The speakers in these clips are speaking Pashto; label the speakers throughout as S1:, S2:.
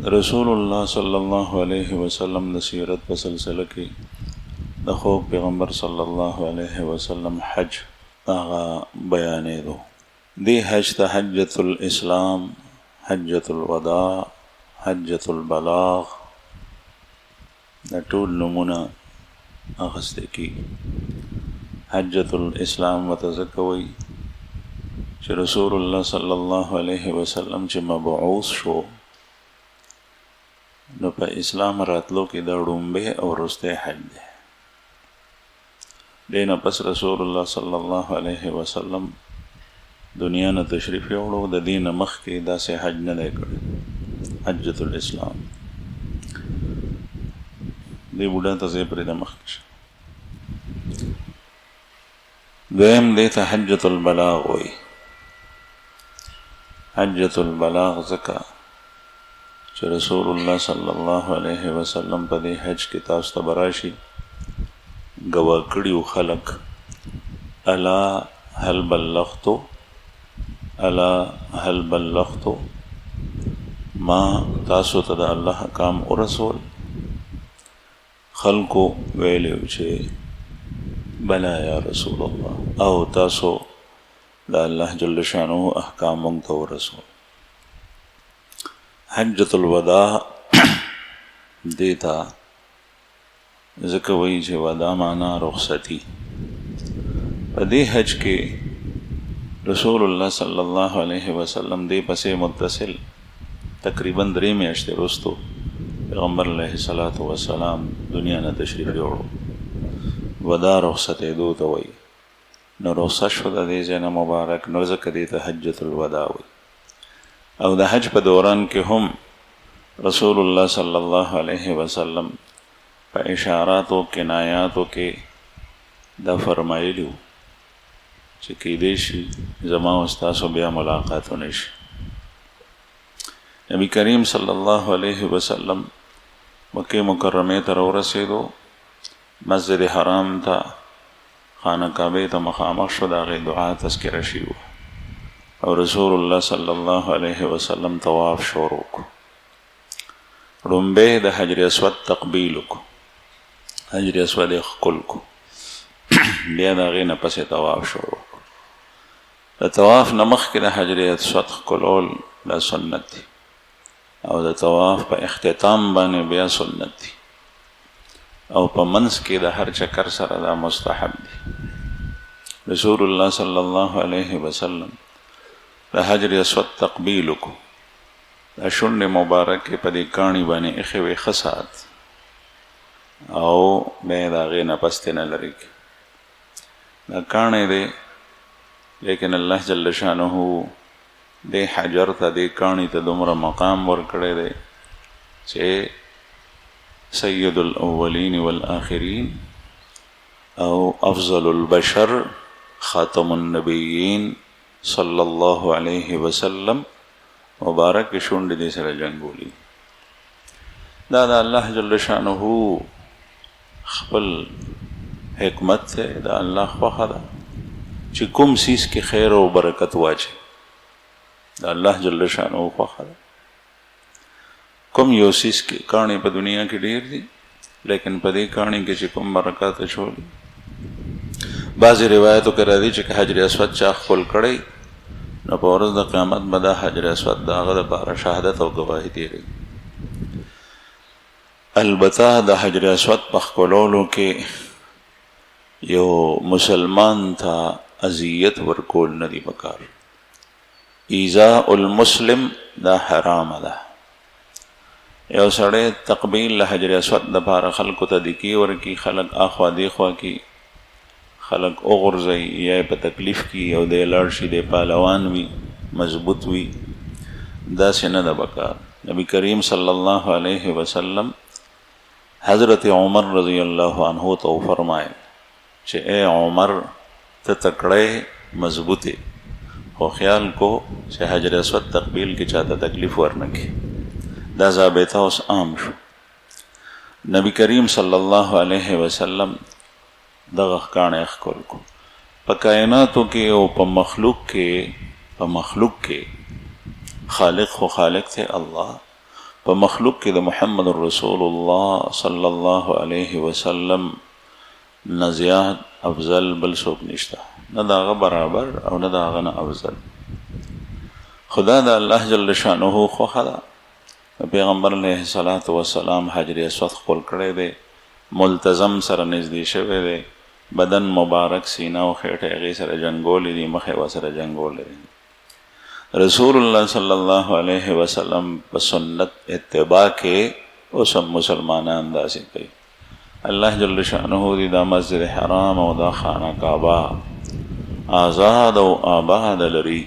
S1: رسول الله صلی الله علیه وسلم د سیرت په سلسله کې د خو پیغمبر صلی الله علیه وسلم حج هغه بیانې دو دی حج ته حجۃ الاسلام، حجۃ الوداع، حجۃ البلاغ د ټول نمونه اخسته کی. حجۃ الاسلام وتزکوي چې رسول الله صلی الله علیه وسلم چې مبعوث شو نو په اسلام راتلو کې دا ډومبه او وروسته حج دی. دینه پس رسول الله صلی الله علیه وسلم دنیا نه تشریف یوړو، د دین مخ کې داسې حج نه دی کړی، حجۃ الاسلام دی بوډا ته زه پرې د مخ کې دویم دی ته حجۃ البلاغ وایي. حجۃ البلاغ ځکه چې رسول الله صلی الله علیه وسلم په دې حج کې تاسو ته براشي ګواه کړي خلک الا هل بلغت، الا هل بلغت، ما تاسو ته د الله احکام ورسول. خلکو ویلو چې بلا یا رسول الله، او تاسو د الله جل شانه احکام مونږ ته ورسول. حجۃ الوداع دیتا ځکه وایي چې ودا معنا رخصتی. په دې حج کې رسول الله صلی الله علیه وسلم دې پسې متصل تقریبا 3 میاشتې وروسته پیغمبر علیه الصلاۃ والسلام دنیا نه تشریف یوړو. ودا رخصتې دو ته وایي. نو رخصت شو د دې ځای نه مبارک، نو ځکه دې ته حجۃ الوداع وایي. او د حج په دوران کې هم رسول الله صلی الله علیه وسلم په اشارات او کنایاتو کې دا فرمایلی چې کېدې شي زما او ستاسو بیا ملاقات ونه شي. نبی کریم صلی الله علیه وسلم مکه مکرمه ته ورسېدو، مسجد حرام ته خانه کعبه ته مخامخ شو، د هغې دعا تذکره شي او رسول الله صلی الله علیه وسلم طواف شروع کو. لومبه د حجر اسود تقبیل کو، حجر اسود خکل کو، بیا د هغې نه پسې طواف شروع کو. د طواف نه مخکې د حجر اسود خکلول دا سنت دی، او د طواف په اختتام باندې بیا سنت دی، او په منځ کې د هر چکر سره دا مستحب دی. رسول الله صلی الله علیه وسلم د حجر اسود تقبیل کو، د شونډې مبارکې په دې کاڼي باندې ایښې وې ښه ساعت، او بیا یې د هغې نه پسې نه لرې کړي. دا کاڼی دی، لیکن الله جل شانه دې حجر ته، دې کاڼي ته دومره مقام ورکړی دی چې سید الاولین والآخرین او افضل البشر خاتم النبیین صلی الله علیه وسلم مبارک شونډې دې سره جنګولي. دا د الله جل شانه خپل حکمت دی، د الله خوښه ده چې کوم سیز کې خیر او برکت واچي، د الله جل شانه خوښه ده. کوم یو سیز کې کاڼي په دنیا کې ډیر دي، لیکن په دې کاڼي کې چې کوم برکات اچولي. بعضې روایتو کې راځي چې حجر اسود چا خپل کړی نو په ورځ د قیامت به دا حجر اسود د هغه دپاره شهادت او ګواهي تېروي. البته د حجر اسود په ښکلولو کې یو مسلمان ته اذیت ورکول نه دي پکار. ایذاء المسلم دا حرامه ده. یو سړی تقبیل له حجر اسود دپاره خلکو ته دکي ورکي، خلک اخوا دیخوا کی، خلق اغرزی یا په تکلیف کی، او دی لاړ شي دی پهلوان وي، مضبوط وي، داسې نه ده پکار. نبی کریم صلی الله علیه وسلم حضرت عمر رضی الله عنه ته فرمایل چې اے عمر ته تکړه مضبوطه، خو خیال کو چې حجر اسود تقبیل کې چاته تکلیف ورنکي. دا ضابطه اوس عام شو. نبی کریم صلی الله علیه وسلم دغه کاڼی ښکل کو. په کائناتو کې او په مخلوق کې خالق خو خالق ته الله، په مخلوق کې د محمد رسول الله صلی الله علیه وسلم نه زیات افضل بل څوک نشته، نه د هغه برابر او نه د هغه نه افضل. خدا د الله جل شانه خوښه ده، پیغمبر علیه الصلاة والسلام حجر اسود خپل کړی دی، ملتزم سره نږدې شوی دی، بدن مبارک سینه او خېټه هغې سره جنګولې دي، مخ یې ورسره جنګولی دی. رسول الله صلی الله علیه وسلم په سنت اتباع کې اوس هم مسلمانان داسې کوي. الله جل شانه دې دا مسجد حرام او دا خانه کعبه آزاد او آباد لري،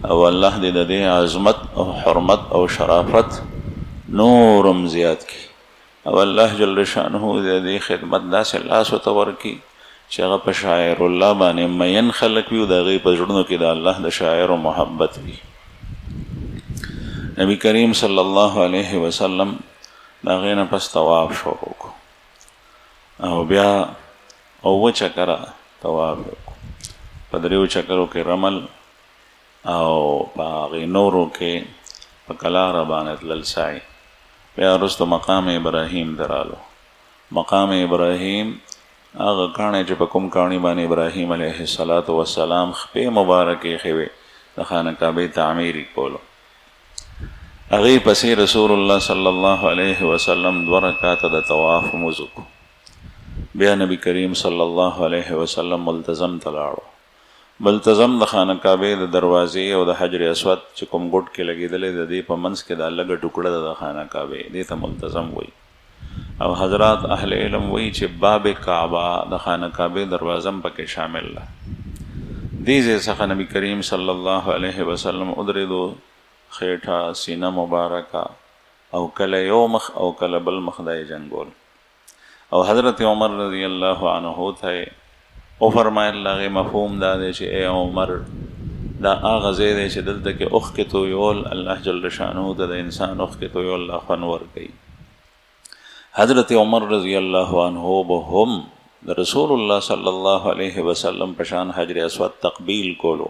S1: او الله دې د دې عظمت او حرمت او شرافت نورم زیات کړي، او الله جل شانه دې دې خدمت داسې لاس ورته ورکړي چې هغه په شاعر الله باندې مین خلک وي او د هغې په زړونو کې د الله د شاعر و محبت وي. نبی کریم صلی الله علیه وسلم د هغې نه پس طواف شروع کړو او بیا اووه چکره طواف وکړو، په دریو چکرو کې رمل او په هغې نورو کې په کلاره باندې تلل سعی. بیا وروسته مقام ابراهیم ته رالو. مقام ابراهیم هغه کاڼی چې په کوم کاڼي باندې ابراهیم علیه السلام خپې مبارکې ایښې وې د خانه کعبې تعمیر یې کولو. هغې پسې رسول الله صلی الله علیه وسلم 2 رکعاته د طواف لمونځ وکړو. بیا نبی کریم صلی الله علیه وسلم ملتزم ته لاړو. ملتزم د خانه کعبې د دروازې او د حجر اسود چې کوم ګوټ کې لګېدلی د دې په منځ کې دا لږه ټوکړه ده د خانه کعبې، دې ته ملتزم وایي. او حضرات اهل علم وی چې باب کعبه د خانه کعبې دروازه پکې شامل ده. دې ځای څخه نبی کریم صلی الله علیه وسلم ودرېدو، خېټه سینه مبارکه او کله یو مخ او کله بل مخ د یې جنګول. او حضرت عمر رضی الله عنه ته وفرمایل، هغې مفهوم دا دی چې ای عمر دا هغه ځای دی چې دلته کې اوښکې تویول الله جل شانه ته د انسان اوښکې تویول لا خوند ورکوي. حضرت عمر رضی الله عنه به هم د رسول الله صلی الله علیه وسلم په شان حجر اسود تقبیل کولو،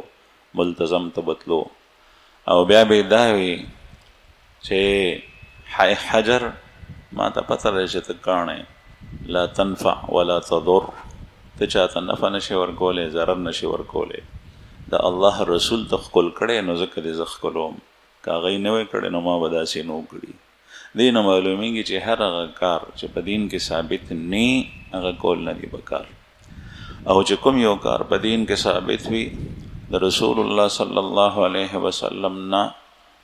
S1: ملتزم ته بتلو. او بیا به دا وي چې حجر ما ته پته دی چې ته کاڼی لا تنفع ولا تضر، ته چاته نفع نشي ورکولی، ضرر نشي ورکولی. د الله رسول ته ښکل کړی نو ځکه دې زه ښکلوم، که هغوی نه وی کړی نو ما به داسې نو کړي. دې نه معلومیږي چې هر هغه کار چې په دین کې ثابت نه هغه کول نه دي پکار، او چې کوم یو کار په دین کې ثابت وي د رسول الله صلی الله علیه وسلم نه،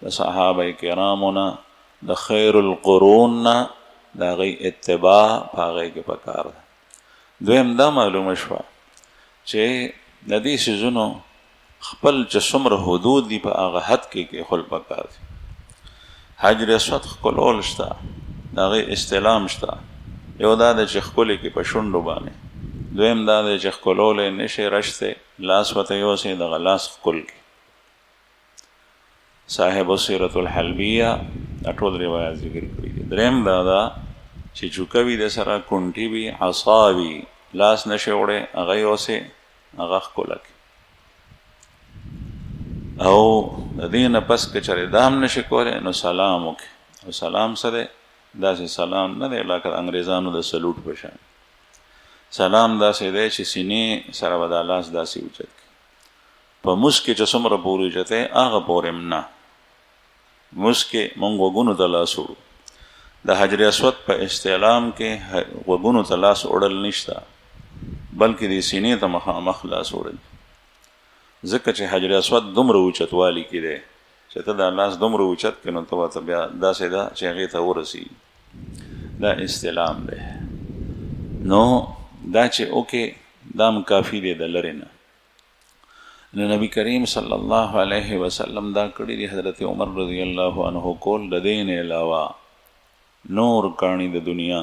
S1: د صحابه کرامو نه، د خیر القرون نه، د هغې اتباع په هغې کې پکار ده. دویم دا معلومه شوه چې د دې څیزونو خپل چې څومره حدود دي په هغه حد کې کیښول پکار دي. حجر اسود ښکلول شته، د هغې استلام شته. یو دا دی چې ښکلې کې په شونډو باندې، دویم دا دی چې ښکلولی نه شي، رشت دی لاس ورته یوسئ دغه لاس ښکل کړي. صاحب سیرة الحلبیه دا ټول روایات ذکر کړي دي. دریم دا ده چې چوکه وي د سره، کونټي وي، عصا وي، لاس نه شي وړی، هغه یوسئ هغه ښکله کړي. او د دې نه پس که چېرې دا هم نشي کولی نو سلام وکړي. او سلام څه دی؟ داسې سلام نه دی لکه د انګریزانو د سلوټ په شان. سلام داسې دی چې سینې سره به دا لاس داسې اوچت کړي. په مونځ کې چې څومره پورې اوچتی هغه پورې هم نه. مونځ کې مونږ غوږونو ته لاس وړو، د حجر اسود په استعلام کې غوږونو ته لاس وړل نشته، بلکې د سینې ته مخامخ لاس وړل. ځکه چې حجر اسود دومره اوچتوالي کې دی چې ته دا لاس دومره اوچت کړې نو ته ورته بیا داسې ده چې هغې ته ورسېږي. دا استلام دی. نو دا چې وکې دا هم کافي دی د لرې نه. نو نبی کریم صلی الله علیه وسلم دا کړي دي. حضرت عمر رضی الله عنه کول د دې نه علاوه نور کاڼي د دنیا،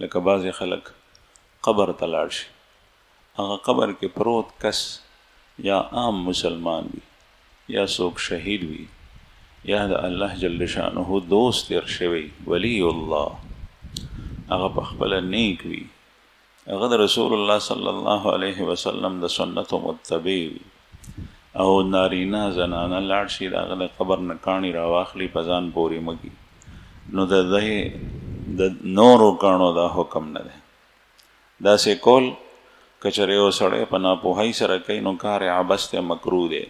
S1: لکه بعضې خلک قبر ته لاړ شي، هغه قبر کې پروت کس یا عام مسلمان وي یا څوک شهید وي یا د الله جل شانه دوست تیر شوی ولی الله، هغه په خپله نیک وي، هغه د رسول الله صلی الله علیه وسلم د سنتو متبع وي، او نارینه زنانه لاړ شي د هغه د قبر نه کاڼي راواخلي په ځان پورې مږي، نو د نورو کڼو دا حکم نه دی. داسې کول که چېرې یو سړی په ناپوهۍ سره کوي نو کار عبث دی، مکروه دی.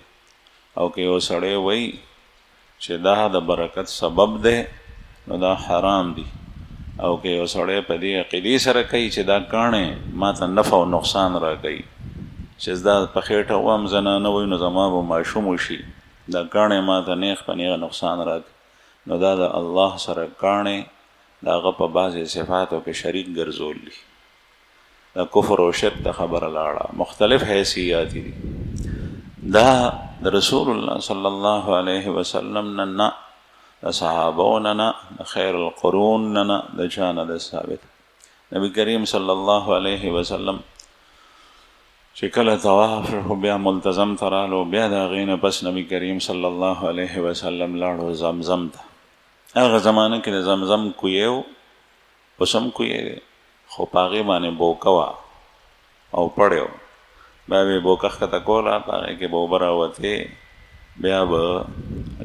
S1: او که یو سړی وایي چې دا د برکت سبب دی نو دا حرام دی. او که یو سړی په دې عقیدې سره کوي چې دا کاڼې ما ته نفع او نقصان را کوي، چې دا په خېټه وم زنانه وایي نو زما به ماشوم وشي، دا کاڼې ما ته نیغ په نیغه نقصان را کوي، نو دا د الله سره کاڼې د هغه په بعضې صفاتو کې شریک ګرځول دي. دا کفر او شرک ته خبره لاړه، مختلف حیثیات دي. دا د رسول الله صلی الله علیه وسلم نه، د صحابو نه، د خیر القرون نه، د چا نه ده ثابت. نبی کریم صلی الله علیه وسلم چې کله طواف بیا ملتزم ته رالو، بیا د هغې نه پس نبی کریم صلی الله علیه وسلم لاړو زمزم ته. هغه زمانه کې د زمزم کویې و، اوس هم کویې دی، خو په هغې باندې بوکه وه او پړی و. بیا به یې بوکه ښکته کوله، په هغې کې به اوبه راوتې، بیا به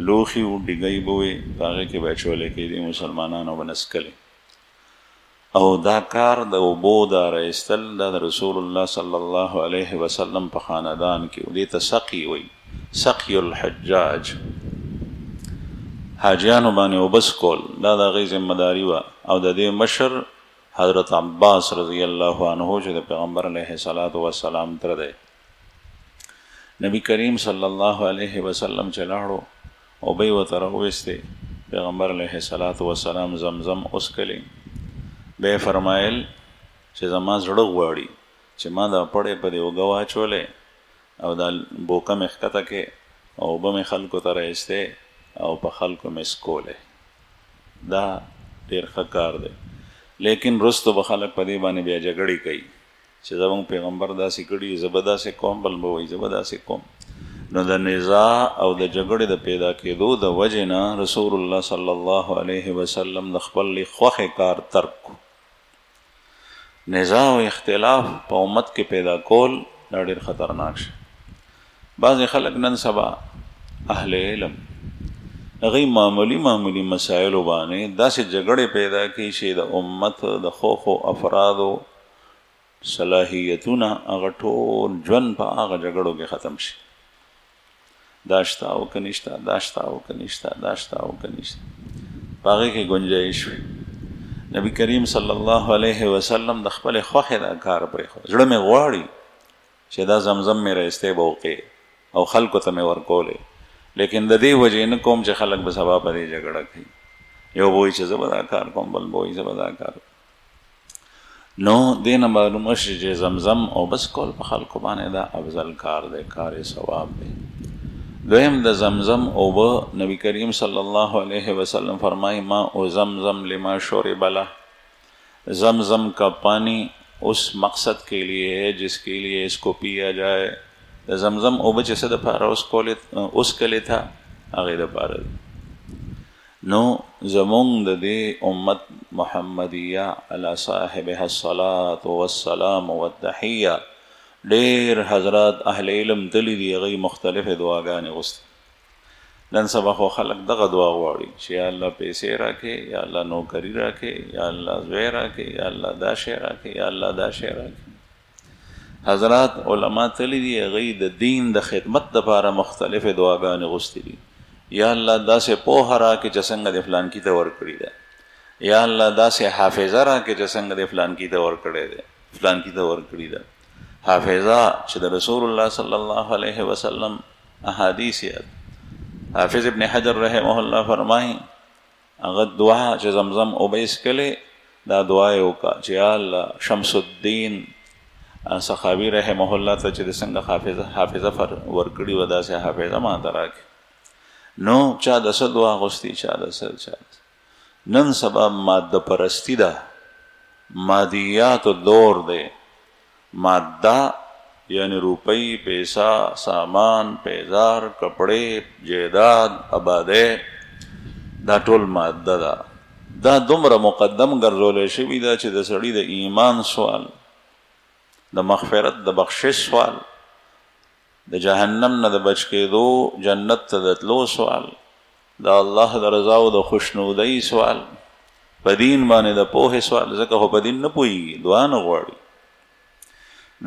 S1: لوښي و ډیګۍ به وې، په هغې کې به اچولې کېدې، مسلمانانو به نسکلې. او دا کار د اوبو دا رایستل دا د رسول الله صلی الله علیه وسلم په خاندان کې دې ته سقي وایي، سقي الحجاج. حاجیانو باندې اوبه څکول دا د هغې ذمهداري وه. او د دې مشر حضرت عباس رضی الله عنه چې د پیغمبر علیه الصلاة والسلام تره دی. نبی کریم صلی الله علیه وسلم چې لاړو اوبه یې ورته راوویستې، پیغمبر علیه الصلاة والسلام زمزم وڅکلې. بیا یې فرمایل چې زما زړه غواړي چې ما دا پړی په دې اوږه واچولې او دا بوکه مې ښکته کې او اوبه مې خلکو ته راایستې او په خلکو مې څکولې. دا ډېر ښه کار دی. لیکن رستو به خلک په دې باندې بیا جګړې کوي چې زموږ پیغمبر داسې کړي، زه به داسې کوم، بل به وایي زه به داسې کوم. نو د نزاع او د جګړې د پیدا کېدو د وجې نه رسول الله صلی الله علیه وسلم د خپل خوښې کار ترک کړو. نزاع او اختلاف په امت کې پیدا کول دا ډېر خطرناک شي. بعضې خلک نن سبا اهل علم هغوی معمولي مسایلو باندې داسې جګړې پیدا کوي چې د امت د ښو افرادو صلاحیتونه هغه ټول ژوند په هغه جګړو کې ختم شي. دا شته او که نشته، دا شته او که نشته، دا شته او که نشته، په هغې کې ګنجایش وي. نبی کریم صلی الله علیه وسلم د خپلې خوښې دا کار پرېښود. زړه مې غواړي چې دا زمزم مې رایستې به وقې او خلکو ته مې ورکولې، لیکن د دې وجې نه کوم چې خلک به سبا په دې جګړه کوي. یو به وایي چې زه به دا کار کوم، بل به وایي زه به دا کار کوم. نو دې نه معلومه شي چې زمزم او بس کول په خلکو باندې دا افضل کار دی، کار ثواب دی. دویم د زمزم اوبه نبی کریم صلی الله علیه وسلم فرمائی ماء زمزم لما شرب له، زمزم کا پانی اس مقصد کے لیے ہے جس کے لیے اس کو پیا جائے. د زمزم اوبه چې څه دپاره وڅکلې تھا هغې دپاره دی. نو زمونږ د دې امت محمدیه علی صاحبها الصلاة والسلام والتحیه ډېر حضرات اهل علم تللی دي، هغوی مختلفې دعاګانې غوښتي. نن سبا خو خلک دغه دعا غواړي چې یا الله پیسې راکړې، یا الله نوکري راکړې، یا الله زوی راکړې، یا الله دا شی راکړې، یا الله دا شی راکړې. حضرات علما تللی دي، هغوی د دین د خدمت دپاره مختلفې دعاګانې غوښتي دي. یا الله داسې پوهه راکړې چې څنګه د فلانکي ته ورکړي ده، یا الله داسې حافظه راکړې چې څنګه د فلانکي ته ورکړی ده، فلانکي ته ورکړي ده. حافظه چې د رسول الله صلی الله علیه وسلم احادیث یاد. حافظ ابن حجر رحمه الله فرمایي هغه دعا چې زمزم اوبه څکلې دا دعا یې وکړه چې یا الله شمس الدین سخاوي رحمه الله ته چې د څنګه حافظه ورکړي وه داسې حافظه ما ته راکړي. نو چا د څه دعا غوښتي، چا د څه. نن سبا ماده پرستی ده، مادیاتو دور دی. ماده یعنی روپۍ، پیسہ، سامان، پیزار، کپڑے، جیداد، آبادی، دا ټول ماده ده. دا دومره مقدم ګرځولی شوي ده چې د سړي د ایمان سوال، د مغفرت د بخشش سوال، د جهنم نه د بچ کېدو، جنت ته د تلو سوال، د الله د رضا او د خوشنودۍ سوال، په دین باندې د پوهې سوال، ځکه خو په دین نه پوهېږي، دعا نه غواړي.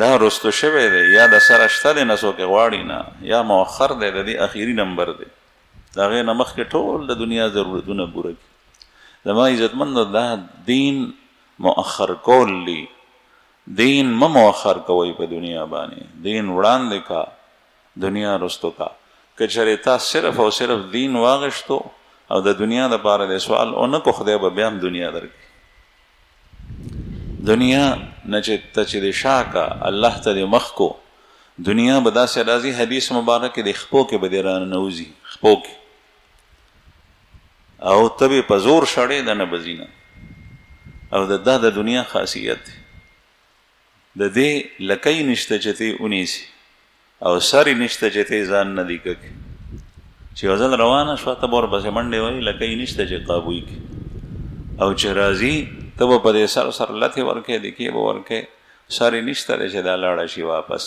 S1: دا رستو شوی دی، یا د سره شته دی نه څوک غواړي نه، یا مؤخر دی، د دې اخیری نمبر دی. د هغې نه مخکې ټول د دنیا ضرورتونه پوره کړي. زما عزتمندو دا دین مؤخر کول دی. دین مه مؤخر کوئ په دنیا باندې، دین وړاندې کا، دنیا رستو کا. که چېرې تا صرف او صرف دین واغشتو او د دنیا دپاره د سوال ونه کو، خدای به بیا هم دنیا درکړي. دنیا نه چې ته چې د شا کا، الله ته د مخ کو، دنیا به داسې راځي. حدیث مبارک د خپو کې به دې راننوځي، خپو کې، او ته به په زور شړې د نه بځي نه. او دا د دنیا خاصیت دی. د دې لکۍ نشته چې ته ونیسي، او سری نشته چې ته ځان نه دی کړي. چې یو ځل روانه شوه ته به ورپسې منډې وهي، لکۍ نشته چې قابو یې کړي. او چې راځي ته به په دې سر لتې ورکې، د کې به ورکې، سری نشته دی چې دا لاړه شي واپس.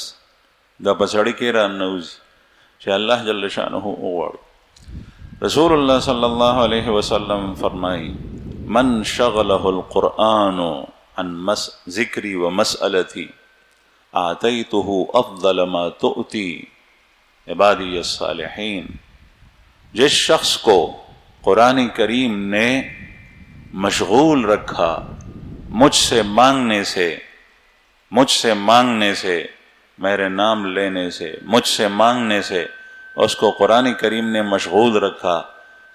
S1: دا په سړي کې راننوځي چې الله جل شانه وغواړي. رسول الله صلی الله علیه وسلم فرمایي: من شغله القرآن عن ذکری و مسئلتی آتیته افضل ما تؤتی عبادی الصالحین. جس شخص کو قرآن کریم نے مشغول رکھا مجھ سے مانگنے سے، میرے نام لینے سے، مجھ سے مانگنے سے، اس کو قرآن کریم نے مشغول رکھا،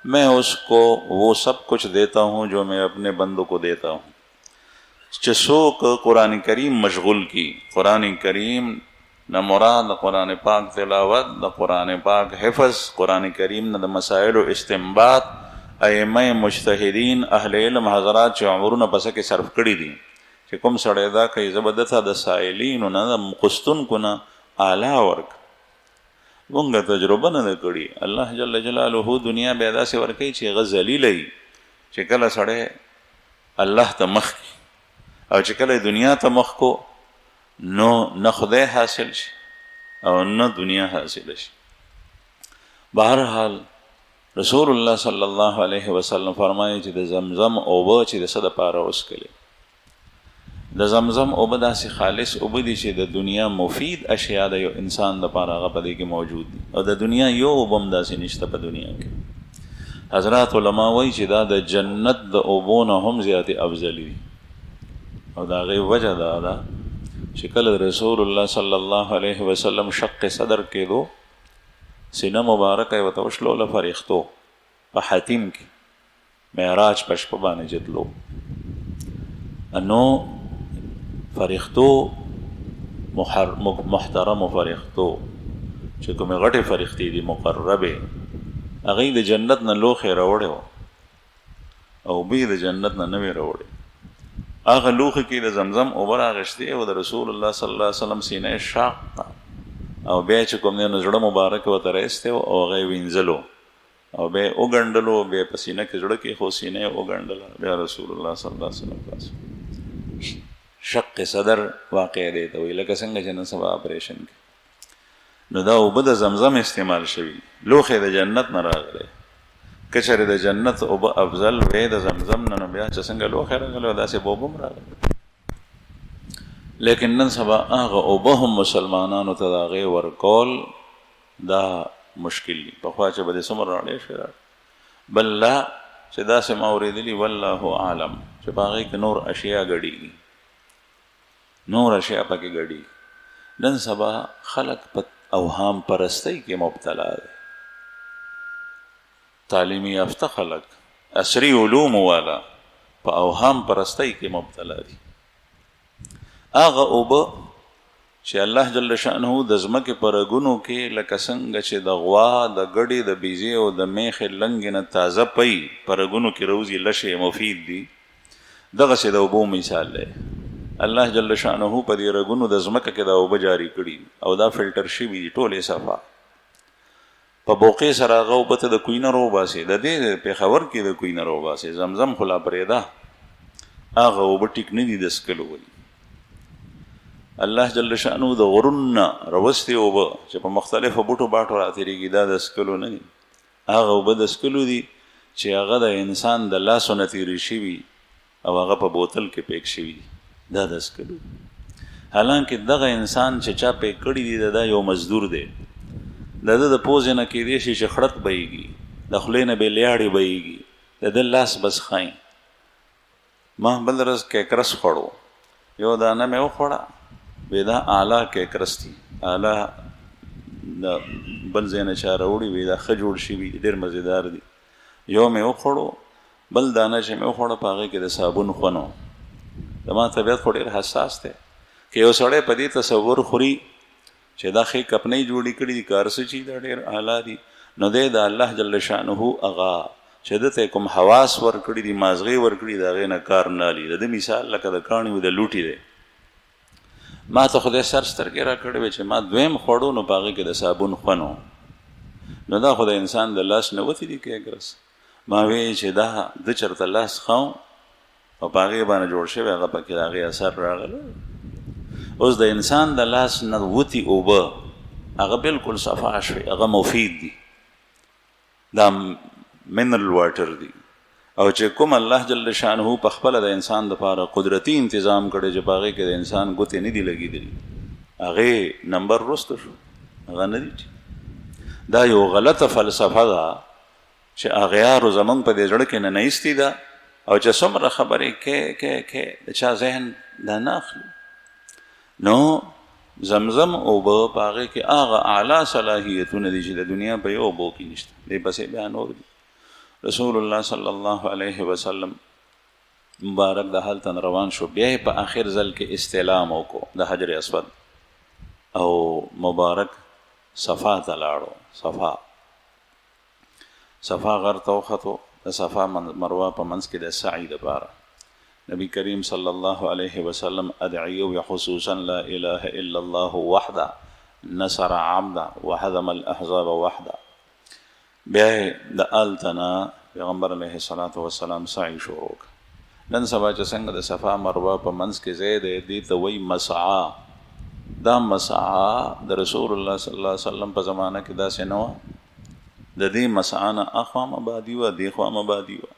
S1: میں اس کو وہ سب کچھ دیتا ہوں جو میں اپنے بندوں کو دیتا ہوں. چسوک قرآن کریم مشغول کی. قرآن کریم نہ مراد قرآن پاک تلاوت، نہ قرآن پاک حفظ، قرآن کریم نہ د مسائل و استنباط. ائمه مجتهدین اهل علم حضرات چې عمرونه پسه کې صرف کړي دي، چې کوم سړی دا کوي زبردسته د سائلینو نه د مقستونکو نه اعلی ورک. مونږ تجربه نه کړي. الله جل جلاله دنیا به داسې ورکوي چې هغه ذلیله وي، چې کله سړی الله ته مخ کي، او چې کله دنیا ته مخ کو نو نه خدای حاصل شي او نه دنیا حاصل شي. بهرحال رسول الله صلی الله علیه وسلم فرمایي چې د زمزم اوبه چې د څه دپاره وڅښلې، د زمزم اوبه داسې خالص اوبه دي چې د دنیا مفید اشیاء د یو انسان دپاره هغه په دې کې موجود دي، او د دنیا یو اوبه هم داسې نشته په دنیا کې. حضرات علما وایي چې دا د جنت د اوبو نه هم زیاتې افضلي دي، او د هغې وجه دا ده چې کله رسول الله صلی الله علیه وسلم شق صدر کېدو، سینه مبارکه یې ورته وشلوله فرښتو په حتیم کې معراج په شپه باندې جتلو. نو فرښتو محترمو فرښتو چې کومې غټې فرښتې دي مقربې، هغوی د جنت نه لوښې راوړې وه او بوی د جنت نه وې راوړې. هغه لوښي کې د زمزم اوبه راغشتې او د رسول الله صلی الله علیه وسلم سینه شاق، او بیا چې کوم دی نو زړه مبارک ورته رایستی و او هغه یې وینځلو او بیا یې وګنډلو، بیا په سینه کې زړه کې خو سینه یې وګنډله، بیا رسول الله صلی الله علیه وسلم پاس. شق صدر واقع دی ته وایي، لکه څنګه چې نن سبا اپریشن کې نو دا اوبه د زمزم استعمال شوي، لوښی د جنت نه راغلی. که چېرې د جنت اوبه افضل وی د زمزم نه، نو بیا چې څنګه لوښی راغلی داسې به اوبه هم راغلی. لیکن نن سبا هغه اوبه هم مسلمانانو ته د هغې ورکول دا مشکل دي. پخوا چې به دې څومره راړې شوې، بل لا چې داسې ما اورېدلي والله اعلم چې په هغې کې نور اشیا ګډېږي، نور اشیا پکې ګډېږي. نن سبا خلک په اوهام پرستۍ کې مبتلا دی. تعلیمي یافته خلک، عصري علوم والا په اوهام پرستۍ کې مبتلا دي. هغه اوبه چې الله جل شأنه د ځمکې په رګونو کې لکه څنګه چې د غوا، د ګډې، د بیزې او د میخې لنګې نه تازه پی په رګونو کې روزي لشې مفید دي، دغسې د اوبو مثال دی. الله جل شأنه په دې رګونو د ځمکه کې دا اوبه جاري کړي او دا فلټر شوي دي ټولې صفا. په بوقې سره هغه اوبه ته د کوی نه راوباسي، د دې پېښور کې د کوی نه راوباسي، زمزم خو لا پرېږده، هغه اوبه ټیک نه دي د څکلو ولي. الله جل شأنه د غرونو نه راوستې اوبه چې په مختلفو بوټو باټو راتېرېږي، دا د څکلو نه دي، هغه اوبه د څکلو دي چې هغه د انسان د لاسو نه تېرې شوي او هغه په بوتل کې پیک شوي دي، دا 10 کلو. حالانکه دغه انسان چې چا پیک کړي دي دا یو مزدور دی، د ده د پوزې نه کېدای شي چې خړت بهیږي، د خولې نه به لیاړې بهیږي، د ده لاس بس ښایي. ما بل ورځ کیکرس خوړو، یو دانه مې وخوړه، وی دا اعلی کیکرس دي، اعلی د بل ځای نه چا راوړي، وی دا ښه جوړ شوي دي، ډېر مزېدار دي. یو مې وخوړو، بل دانه چې مې وخوړه په هغې کې د صابون خوند و. زما طبیعت خو ډېر حساس دی، که یو سړی په دې تصور خوري چې دا ښې کپنۍ جوړې کړي دي، کار څه چې دا ډېر اعلی دي، نو دی د الله جل شانه هغه چې ده ته کوم حواس ورکړي دي، مازغې ورکړي، د هغې نه کار نه اخلي. د ده مثال لکه د کاڼي و د لوټي دی. ما ته خدای سر سترګې را کړې وې چې ما دویم خوړو، نو په هغې کې د صابون خوند و. نو دا خو د انسان د لاس نه وتې دي کیکرس. ما وی چې دا ده چېرته لاس ښه او په هغې باندې جوړ شوی، هغه پکې د هغې اثر راغلی. اوس د انسان د لاس نه وتي اوبه هغه بلکل صفا شوي، هغه مفید دي، دا منرل واټر دي. او چې کوم الله جل شانه په خپله د انسان دپاره قدرتي انتظام کړی چې په هغې کې د انسان ګوتې نه دي لګېدلي، هغې نمبر وروسته شو، هغه نه دي. دا یو غلطه فلسفه ده چې اغیارو زمونږ په دې زړه کې نه ایستې ده، او چې څومره خبرې کې د چا ذهن دا نه اخلي. نو زمزم اوبه په هغې کې هغه اعلی صلاحیتونه دي چې د دنیا په یو اوبو کې نشته، دې پسې بیا نور دي. رسول الله صلی الله علیه وسلم مبارک د هلته روان شو، بیا یې په آخر ځل کې استعلام وکړو د حجر اسود، او مبارک صفا ته لاړو. صفا غر ته وختو، د صفا مروه په منځ کې د سعی دپاره نبی کریم صلی الله علیه وسلم ادعیه خصوصا لا اله الا الله وحده نصر عبده وهزم الاحزاب وحده. بیا د التنا پیغمبر علیه الصلاة والسلام سعی شروع کړ. نن سبا چې څنګه د صفا مروه په منځ کې ځای دی، دې ته وایي مسعا. دا مسعا د رسول الله صلی الله علیه وسلم په زمانه کې داسې نه وه. د دې مسعا نه اخوا مبادي وه، دې خوا مبادي وه،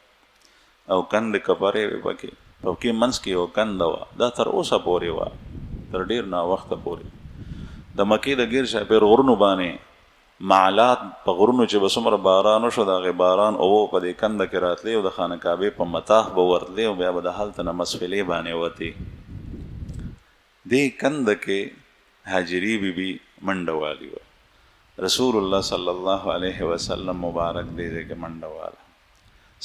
S1: او کند کپرې وې پکې، پکې منځ کې یو کنده وه. دا تر اوسه پورې وه، تر ډېر ناوخته پورې. د مکې د ګیر شاپیر غرونو باندې معلات په غرونو چې به څومره باران وشو، د هغې باران اوبه په دې کنده کې راتلې، او د خانه کعبې په مطاف به ورتلې، او بیا به د هلته نه مسفلې باندې وتې. دې کنده کې هاجري بیبي منډه والي وه. رسول الله صلی الله علیه وسلم مبارک دې ځای کې منډه واله،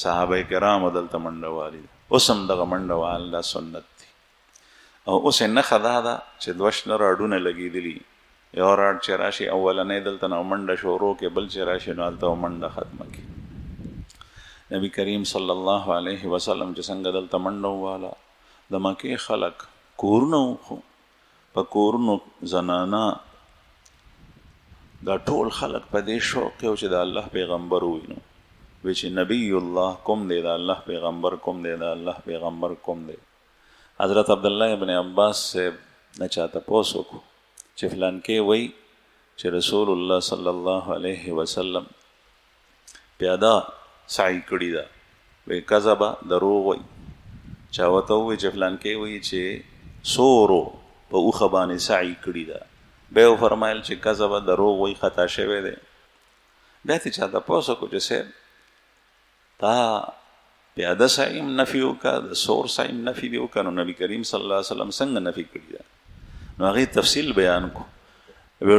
S1: صحابه کرامو دلته منډه والي ده. اوس هم دغه منډه وهل دا سنت دي. او اوس یې نښه دا ده چې دوه شنه راډونه لګېدلي، یو راډ چې راشي اولنی دلته نه منډه شروع کې، بل چې راشي نو هلته منډه ختمه کړي. نبی کریم صلی الله علیه وسلم چې څنګه دلته منډه وواله، د مکې خلک کورونه وخو، په کورونو زنانه، دا ټول خلک په دې شوق کې چې د الله پیغمبر ووینو، وی چې نبی الله کوم دی، د الله پیغمبر کوم دی، د الله پیغمبر کوم دی. حضرت عبدالله ابن عباس صاحب نه چا تپوس وکړو چې فلانکې وی چې رسول الله صلی الله علیه وسلم پیاده سعی کړې ده، وی کذبه دروغ وی. چا ورته ووایي چې فلانکې وی چې سورو په اوښه باندې سعی کړې ده، بیا یې وفرمایل چې کذبه دروغ وی، خطا شوی دی. بیا ترې چا تپوس وکړو چې صاحب تا پیاده سعی هم نفي وکړه، د سور سعی هم نفي دې وکړه، نو نبي کریم صلی الله علیه وسلم څنګه نفي کړي ده؟ نو هغې تفصیل بیان کړو.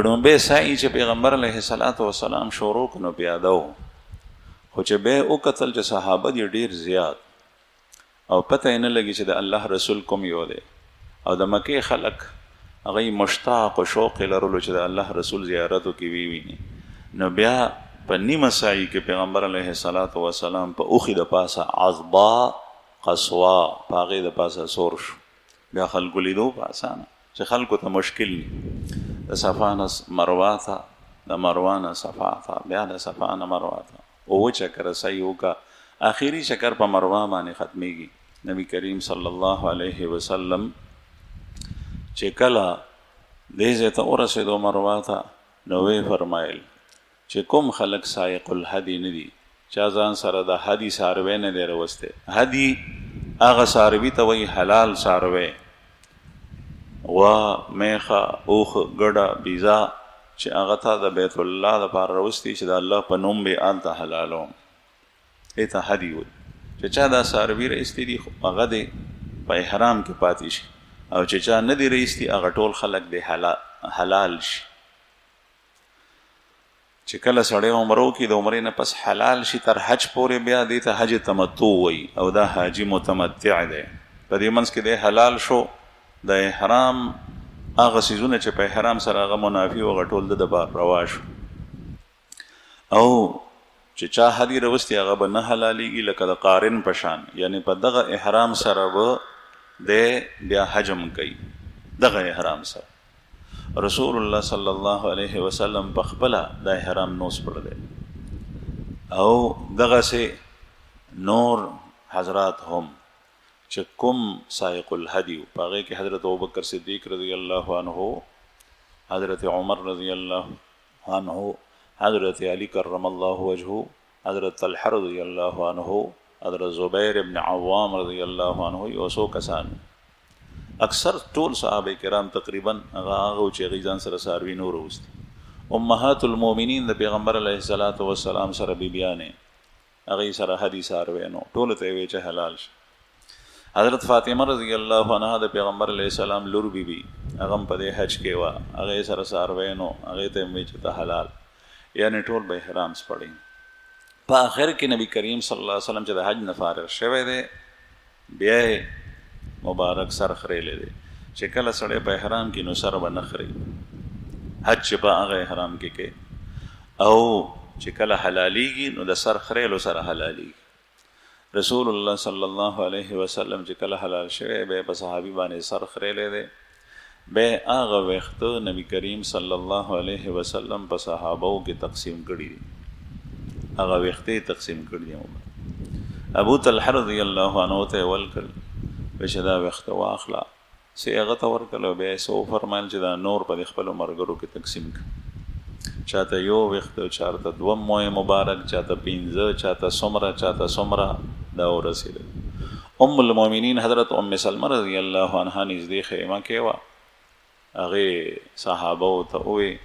S1: لومبی سعی چې پیغمبر علیه الصلاة والسلام شروع کړو نو پیاده و، خو چې بیا یې وکتل چې صحابه دي ډېر زیات، او پته یې نه لګي چې د الله رسول کوم یو دی، او د مکې خلک هغه مشتاق و شوق یې لرلو چې د الله رسول زیارتو کې وویني. نو بیا په نیمه سعی کې پیغمبر علیه الصلاة والسلام په اوښي د پاسه عظبا قصوا، په هغې د پاسه سور شو. بیا خلکو لیدو په اسانه چې خلکو ته مشکل ني، د صفا نه مروه ته، د مروه نه صفا ته، بیا د صفا نه مروه ته اووه چکره سعی وکړه. آخري چکر په مروه باندې ختمیږي. نبی کریم صلی الله علیه وسلم چې کله دې ځای ته ورسېدو مروه ته، نو ویې فرمایل چې کوم خلک سایق الهدي نه دي، چا ځان سره د هدي څاروی نه دی راوستی. هدي هغه څاروي ته وایي حلال څاروی، غوا، میخه، اوښ، ګډه، بیزه چې هغه ته د بیت الله دپاره راوستي چې د الله په نوم به هلته حلالوم، دې ته هدي وایي. چې چا دا څاروي رایستي دي هغه دې په احرام کې پاتې شي، او چې چا نه دي رایستي هغه ټول خلک دې حلال شي. چې کله سړی عمره وکړي د عمرې نه پس حلال شي تر حج پورې، بیا دې ته حج تمتع وایي، او دا حاجي متمتع دی. په دې منځ کې دی حلال شو د احرام هغه څیزونه چې په احرام سره هغه منافي و هغه ټول د دپاره روا شو. او چې چا هدي راوستي هغه به نه حلالېږي لکه د قارن په شان، یعنی په دغه احرام سره به دی بیا حجم کوي، دغه احرام سره. رسول الله صلی الله علیه وسلم په خپله د احرام نو سپړلی، او دغسې نور حضرات هم چې کوم سائق الهدي په هغې کې حضرت ابوبکر صدیق رضی الله عنه، حضرت عمر رضی الله عنه، حضرت علی کرم الله وجهه، حضرت طلحه رضی الله عنه، حضرت زبیر ابن عوام رضی الله عنه، یو څو کسان. اکثر ټول صحابه کرام تقریبا هغه چې هغوی ځان سره څاروي نور وروستي. امهات المؤمنین د پیغمبر علیه الصلاة والسلام سره بیبیانې هغوی سره هدي څاروی نو ټولو ته یې ویې چې حلال شي. حضرت فاطمه رضی الله عنها د پیغمبر علیه السلام لور بیبي، هغه هم په دې حج کې وه، هغې سره څاروی نو هغې ته یې ویې چې ته حلال، یعنې ټول به احرام سپړي. په آخر کې نبی کریم صلی الله علیه وسلم چې د حج نه فارغ شوی دی بیا یې مبارک سر خریلی دی چې کله سړی په احرام کې نو سر به نه خري، حج چې په هغه احرام کې کوي، او چې کله حلالېږي نو د سر خریلو سره حلالېږي. رسول الله صلی الله علیه وسلم چې کله حلال شوی بیا په صحابي باندې سر خریلی دی، بیا هغه ویښته نبی کریم صلی الله علیه وسلم په صحابو کې تقسیم کړي دي، هغه ویښته تقسیم کړي دي. ابو طلحه رضی الله عنه ته یې ولکړل، ویې چې دا ویښته واخله، څه یې هغه ته ورکړل، او بیا یې څه وفرمایل چې دا نور په خپلو ملګرو کې تقسیم کړه، چاته یو ویښته، چاته دوه موی مبارک، چاته پنځه، چاته څومره، چاته څومره، دا ورسېدل. ام المؤمنین حضرت ام سلمه رضی الله عنها نږدې خیمه کې وه، هغې صحابو ته وویل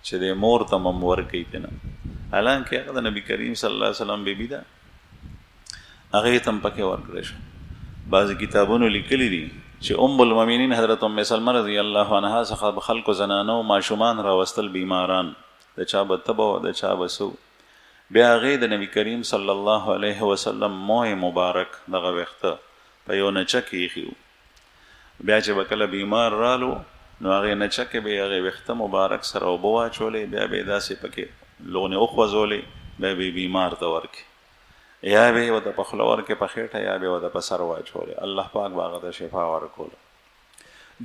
S1: چې د مور ته هم ورکوي که نه، حالانکې هغه د نبي کریم صلی الله علیه وسلم بیبي ده، هغې ته هم پکې ورکړی شو. بعضې کتابونو لیکلي دي چې ام المؤمنین حضرت ام سلمه رضی الله عنها څخه به خلکو زنانو ماشومان راوستل بیماران، د چا به تبه و د چا به څه، بیا هغې د نبي کریم صلی الله علیه وسلم موی مبارک دغه ویښته په یو نچه کې ایښي وو، بیا چې به کله بیمار رالو نو هغې نچه کې به یې هغې ویښته مبارک سره اوبه واچولې، بیا به یې داسې پکې لغنې وخوځولې، بیا به یې بیمار ته ورکړي، یا به یې ورته په خوله ورکړې په خېټه، یا به یې ورته په سر واچولې، الله پاک به هغه ته شفا ورکوله.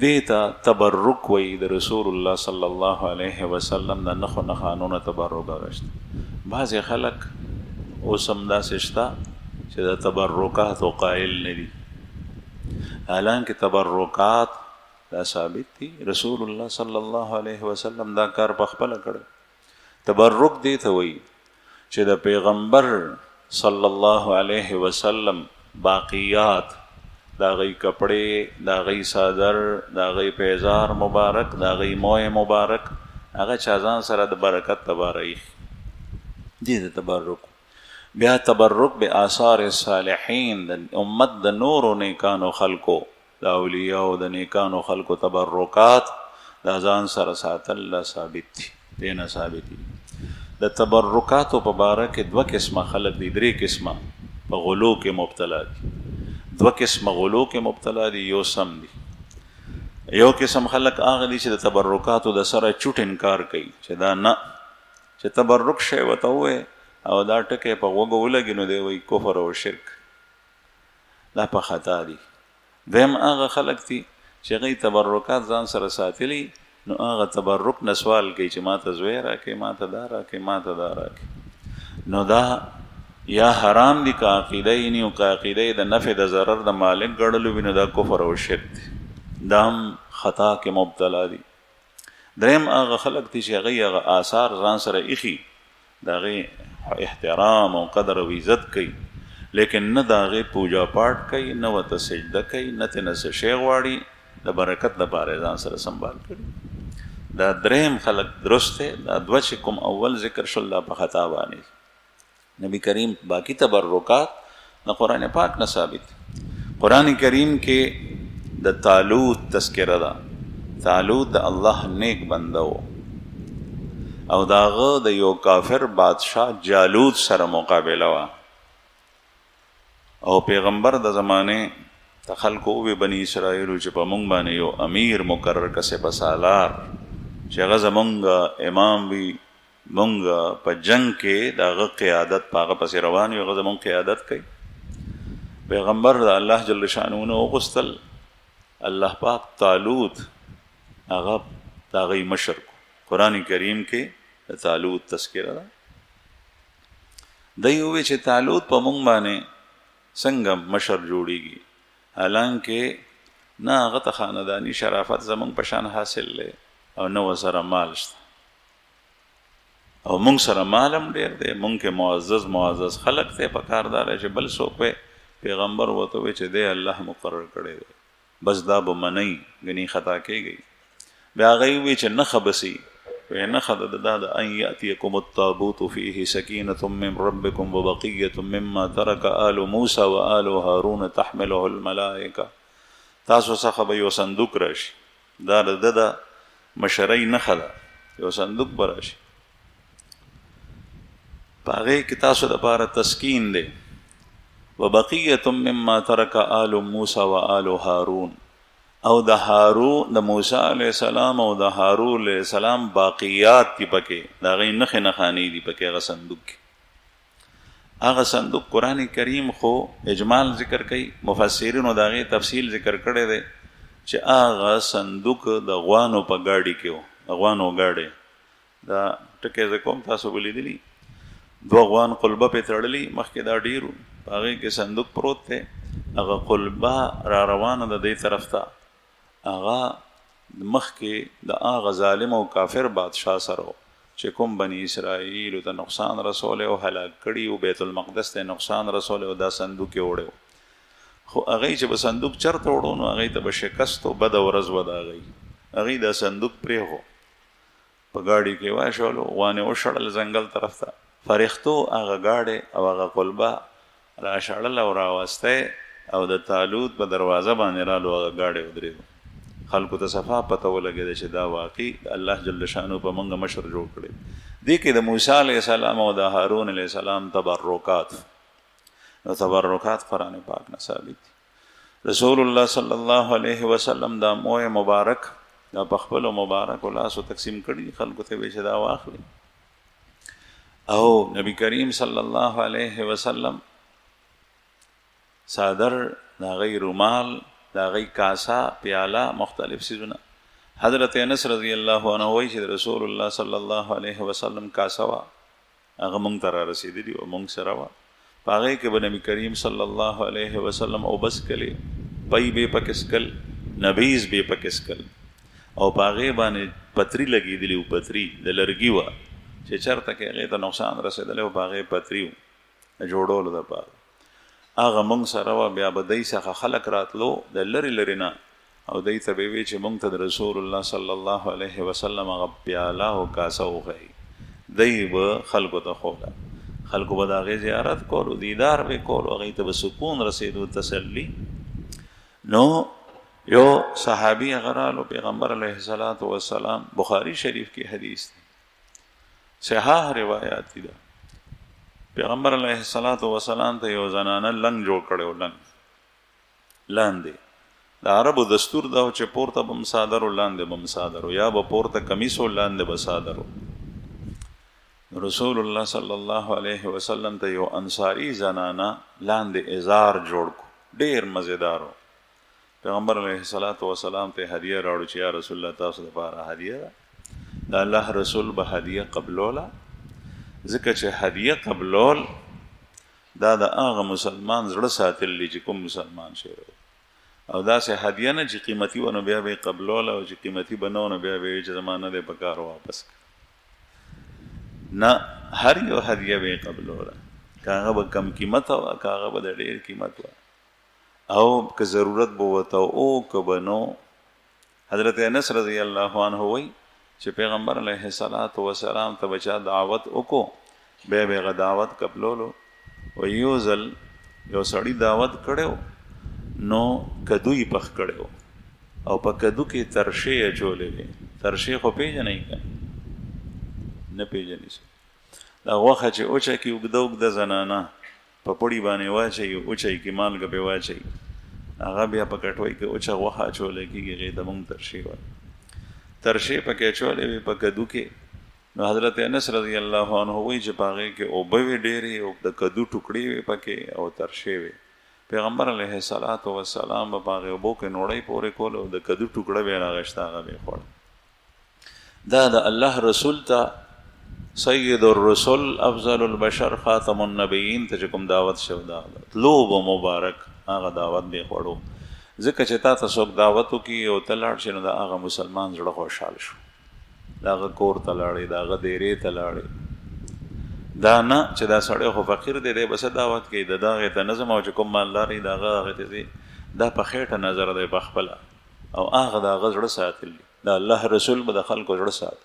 S1: دې ته تبرک وایي. د رسول الله صلی الله علیه وسلم د نښو نښانو نه تبرک هغه شته. بعضې خلک اوس هم داسې شته چې د تبرکاتو قایل نه دي، حالانکې تبرکات دا ثابت دي، رسول الله صلی الله علیه وسلم دا کار په خپله کړی. تبرک دې ته وایي چې د پیغمبر صلی الله علیه وسلم باقیات، دا غي کپڑے، دا غي صادر، دا غي پیزار مبارک، دا غي موی مبارک، هغه چا ځان سره د برکت تباره ایښي، دې ته تبرک. بیا تبرک به آثار صالحین، د امت د نورو نیکانو خلکو، د اولیاءو د نیکانو خلکو تبرکات دا ځان سره ساتل ثابت دي، دې نه ثابت دي. د تبرکاتو په باره کې دوه قسمه خلک دي، درې قسمه په غلو کې مبتلا دي، دوه قسمه غلو کې مبتلا دي، یو سم دي. یو قسم خلک هغه دي چې د تبرکاتو د سره چوټ انکار کوي چې دا نه، چې تبرک شی ورته ووایې او دا ټکی په غوږو ولګي نو دی وایي کفر او شرک، دا په خطا دي. دویم هغه خلک دي چې هغوی تبرکات ځان سره ساتلي، نو هغه تبرک نه سوال کوي چې ما ته زوی راکړئ، ما ته دا راکړئ، ما ته دا راکړئ، نو دا یا حرام دي که عقیده یې نه، او که عقیده یې د نفع د ضرر د مالک ګڼلو وي نو دا کفر او شرک دی، دا هم خطا کې مبتلا دي. دریم هغه خلک دي چې هغوی هغه آثار ځان سره ایښي، د هغې احترام او قدر او عزت کوي، لیکن نه د هغې پوجا پاټ کوي، نه ورته سجده کوي، نه ترې نه څه شی غواړي، د برکت دپاره یې ځان سره سنبال کړي. دا دریم خلق درست دی. دا دوه چې کوم اول ذکر شول دا په خطا باندې. نبی کریم باقی تبرکات د قرآن پاک نه ثابت. قرآن کریم کې د طالوت تذکره ده. طالوت د الله نیک بنده و او د هغه د یو کافر بادشاه جالوت سره مقابله وه او پیغمبر د زمانې ته خلکو ووی بني اسرائیلو چې په موږ باندې یو امیر مقرر کسې په سالار چې هغه زمونږ امام وي، مونږ په جنگ کې د هغه قیادت په هغه پسې روان وي، هغه زمونږ قیادت کوي. پیغمبر د الله جل شانه نه وغوښتل، الله پاک طالوت هغه د هغوی مشر کو. قرآن کریم کې د طالوت تذکره ده. دی ووی چې طالوت په موږ باندې څنګه مشر جوړیږي، حالانکه نه هغه ته خانداني شرافت زمونږ په شان حاصل دی او نه ورسره مال شته او موږ سره مال هم ډېر دی، موږ کې معزز خلق دی. په کار دا دی چې بل څوک وی پیغمبر ورته وی چې دی الله مقرر کړی دی، بس دا به منئ، ګنې خطا کېږئ. بیا هغوی وی چې نښه به سي، وی نښه د دا د ان یأتیکم التابوت فیه سکینة من ربکم وبقیة مما ترک آل موسی و آل هارون تحمله الملائکه. تاسو څخه به یو صندوق راشي، دا د ده د مشرۍ نښه ده، یو صندوق به راشي، په هغې کې تاسو دپاره تسکین دی. وبقیة مما ترک آل موسی و آل هارون، او د موسی علیه السلام او د هارون علیه السلام باقیات دي پکې، د هغې نښې نښانې دي پکې هغه صندوق کې. هغه صندوق قرآن کریم خو اجمال ذکر کوي، مفسرینو د هغې تفصیل ذکر کړی دی چې هغه صندوق د غوانو په ګاډي کې و، د غوانو ګاډی. دا ټکی زه کوم تاسو به لیدلي، 2 غوان قلبه پې تړلي، مخکې دا ډېر و، په هغې کې صندوق پروت دی. هغه قلبه را روانه د دې طرف ته، هغه مخکې د هغه ظالم او کافر بادشاه سره چې کوم بني اسرائیلو ته نقصان رسولی او هلاک کړي او بیت المقدس ته نقصان رسولی او دا صندوق یې وړی و. خو هغوی چې به صندوق چرته وړو نو هغوی ته به شکست و، بده ورځ وه د هغوی دا صندوق پرېښو، په ګاډي کې واچولو، غوانې وشړل ځنګل طرف ته، فرښتو هغه ګاډی او هغه قلبه را شړل او راوستی او د طالوت په دروازه باندې رالو، هغه ګاډی ودرېدو. خلکو ته صفا پته ولګېده چې دا واقعي الله جل شانو په موږ مشر جوړ کړی. دې کې د موسی علیه السلام او د هارون علیه السلام تبرکات قرآن پاک نه ثابت دي. رسول الله صلی الله علیه وسلم دا موی مبارک دا په خپلو مبارکو لاسو تقسیم کړي، خلکو ته وی چې دا واخلي. او نبی کریم صلی الله علیه وسلم صادر، د هغوی رومال، د هغوی کاسه، پیاله، مختلف څیزونه. حضرت انس رضی الله عنه وایي چې رسول الله صلی الله علیه وسلم کاسه وه، هغه موږ ته را رسېدلي او موږ سره وه. په هغې کې به نبی کریم صلی الله علیه وسلم اوبه څکلې، پی به یې پکې څکل، نبیز به یې پکې څکل، او په هغې باندې پتري لګېدلي و، پتري د لرګي وه چې چېرته کې هغې ته نقصان رسېدلی و، په هغې پتري و د جوړولو دپاره. هغه موږ سره وه. بیا به دی څخه خلک راتلو د لرې لرې نه او دی ته به وی چې موږ ته د رسول الله صلی الله علیه وسلم هغه پیاله او کاسه وښیي. دی به خلکو ته ښوله، خلکو به د هغې زیارت کولو، دیدار به یې کولو، هغوی ته به سکون رسېدو، تسلي. نو یو صحابي هغه رالو، پیغمبر علیه السلام، بخاري شریف کې حدیث دی، صحاح روایات دي. پیغمبر علیه السلام ته یو زنانه لنګ جوړ کړی و، لنګ لاندې. د عربو دستور دا و چې پورته به هم څادر و، لاندې به هم څادر و، یا به پورته کمیس و، لاندې به څادر و. رسول الله صلی الله علیه وسلم ته یو انصاري زنانه لاندې ازار جوړ کو، ډېر مزیدار و. پیغمبر علیه السلام ته هدیه راوړو چې یا رسول الله تاسو دپاره هدیه ده. د الله رسول به هدیه قبلوله، ځکه چې هدیه قبلول دا د هغه مسلمان زړه ساتل دي چې کوم مسلمان شی و، او داسې هدیه نه چې قیمتي و نو بیا به یې قبلوله، او چې قیمتي به نه و نو بیا به یې چې زما نه دی په کار واپس کړه. نه، هر یو هدیه به یې قبلوله. که هغه به کم قیمته وه که هغه به د ډېر قیمت وه او که ضرورت به ورته او که به نو. حضرت انس رضی الله عنه وایي چې پیغمبر علیه الصلاة وسلام ته به چا دعوت وکړو بیا به هغه دعوت قبلولو. و یو ځل یو سړي دعوت کړی نو کدو یې پخ کړی او په کدو کې ترشې اچولې وې. ترشې خو پیژنئ که نه پیژنئ؟ دا غوښه چې اوچه کې اوږده اوږده زنانه په پړي باندې واچوي اوچه کې مالګه پې واچوي هغه بیا په کټوۍ کې اوچه غوښه اچولی کېږي هغې ته مونږ ترشې وایو. ترشې پکې اچولې وې په کدو کې. نو حضرت انس رضی الله عنه وایي چې په هغې کې اوبه وې ډېرې او د کدو ټوکړې وې پکې او ترشې وې. پیغمبر علیه الصلاة وسلام به په هغې اوبو کې نوړۍ پورې کول او د کدو ټوکړه به یې راغشته هغه به یې خوړ. دا د الله رسول ته سید الرسل افضل البشر خاتم النبیین ته چې کوم دعوت شو دا تلو به مبارک هغه دعوت به خوړو. ځکه چې تا ته څوک دعوت وکړي او ته لاړ شې نو د هغه مسلمان زړه خوشحال شو د هغه کور ته لاړې د هغه دیرې ته لاړې. دا نه چې دا سړی خو فقیر دی دی بس دعوت کوي د دغې ته نظم او چې کوم مالدار دی د هغه هغې ته ځي دا په خېټه نظر دی په خپله او هغه د هغه زړه ساتل دي. د الله رسول به د خلکو زړه سات.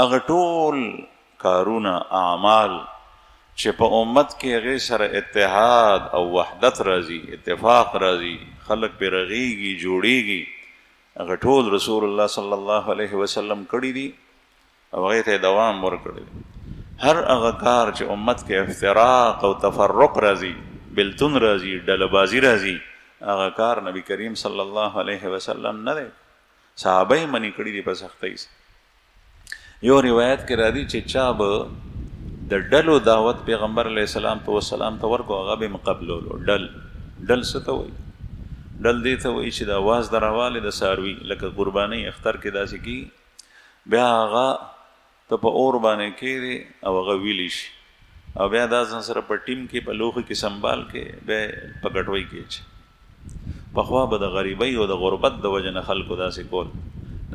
S1: هغه ټول کارونه اعمال چې په امت کې هغې سره اتحاد او وحدت راځي اتفاق راځي خلک پرې رغېږي جوړېږي هغه ټول رسول الله صلی الله علیه وسلم کړي دي او هغې ته یې دوام ورکړی دی. هر هغه کار چې امت کې افتراق او تفرق راځي بلتون راځي ډلهبازي راځي هغه کار نبی کریم صلی الله علیه وسلم نه دی. صحابه یې منې کړي دي په سختۍ سره. یو روایت کې راځي چې چا به د ډلو دعوت پیغمبر علیه السلام ته ورکو هغه به یې قبلولو. ډل څه ته وایي؟ ډل دې ته وایي چې د اواز د راوالې د څاروي لکه قربانۍ اختر کې داسې کېږي بیا هغه ته په اور باندې کېږدي او هغه ویلی شي او بیا دا ځان سره په ټیم کې په لوښي کې سنبال کې بیا په کټوۍ کې اچي. پخوا به د غریبۍ او د غربت د وجې نه خلکو داسې کول.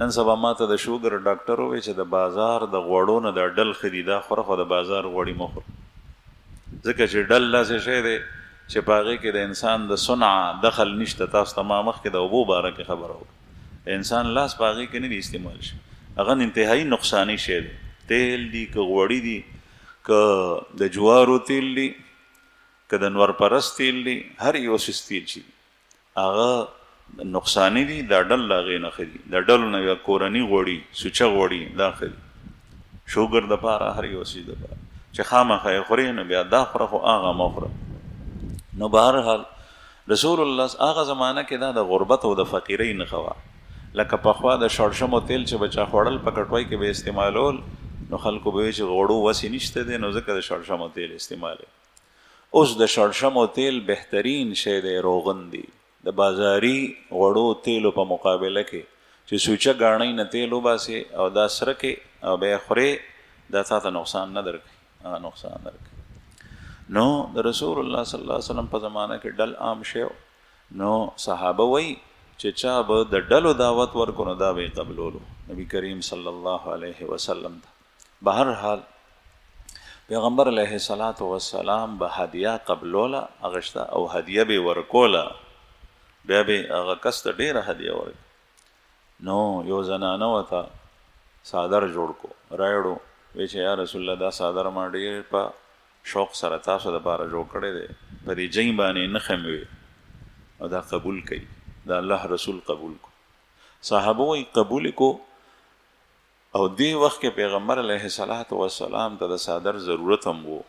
S1: نن سبا ما ته د شوګر ډاکټر ووایي چې د بازار د غوړو نه د ډل ښه دي دا خوره خو د بازار غوړي مه خوره. ځکه چې ډل داسې شی دی چې په هغې کې د انسان د صنع دخل نشته. تاسو ته ما مخکې د اوبو باره کې خبره وکړه. د انسان لاس په هغې کې نه دی استعمال شي. هغه انتهایي نقصاني شی دی. تیل دي که غوړي دي که د جوارو تیل دي که د نور پرست تیل دي هر یو څیز تیل چې هغه نقصانی دي دا ډل له هغې نه ښه دي. د ډلو نه یا کورني غوړي سوچه غوړي دا ښه دي. شوګر دپاره هر یو څیز دپاره چې خامخا یې خورې نو بیا دا خوره خو هغه مه خوره. نو بهرحال رسول الله هغه زمانه کې دا د غربت او د فقیرۍ نښه وه. لکه پخوا د شړشمو تیل چې به چا خوړل په کټوۍ کې به استعمالول نو خلکو به وایي چې غوړو وسې نشته دی نو ځکه د شړشمو تیل استعمالوي. اوس د شړشمو تیل بهترین شی دی روغن دی. د بازاري غوړو تیلو په مقابله کې چې سوچه ګاڼۍ نه تیل وباسې او دا سره کې او بیا خورې دا تا ته نقصان نه درکوي. هغه نقصان نه درکوي. نو د رسول الله صلی الله علیه وسلم په زمانه کې ډل عام شی نو صحابه وایي چې چا به د ډلو دعوت ورکو نو دا به یې قبلولو نبی کریم صلی الله علیه وسلم ته. بهرحال پیغمبر علیه الصلاة وسلام به هدیه قبلوله اغشته او هدیه به ورکوله بیا به هغه کس ته ډېره هدیه ورکړه. نو یو زنانه ورته څادر جوړ کو راوړو وایي چې یا رسول الله دا څادر ما ډېر په شوق سره تاسو دپاره جوړ کړی دی په دې جنګ باندې نښه مې وي او دا قبول کوي دا الله رسول قبول کو. صحابه وایي قبول کو او دې وخت کې پیغمبر علیه الصلاة وسلام ته د څادر ضرورت هم و.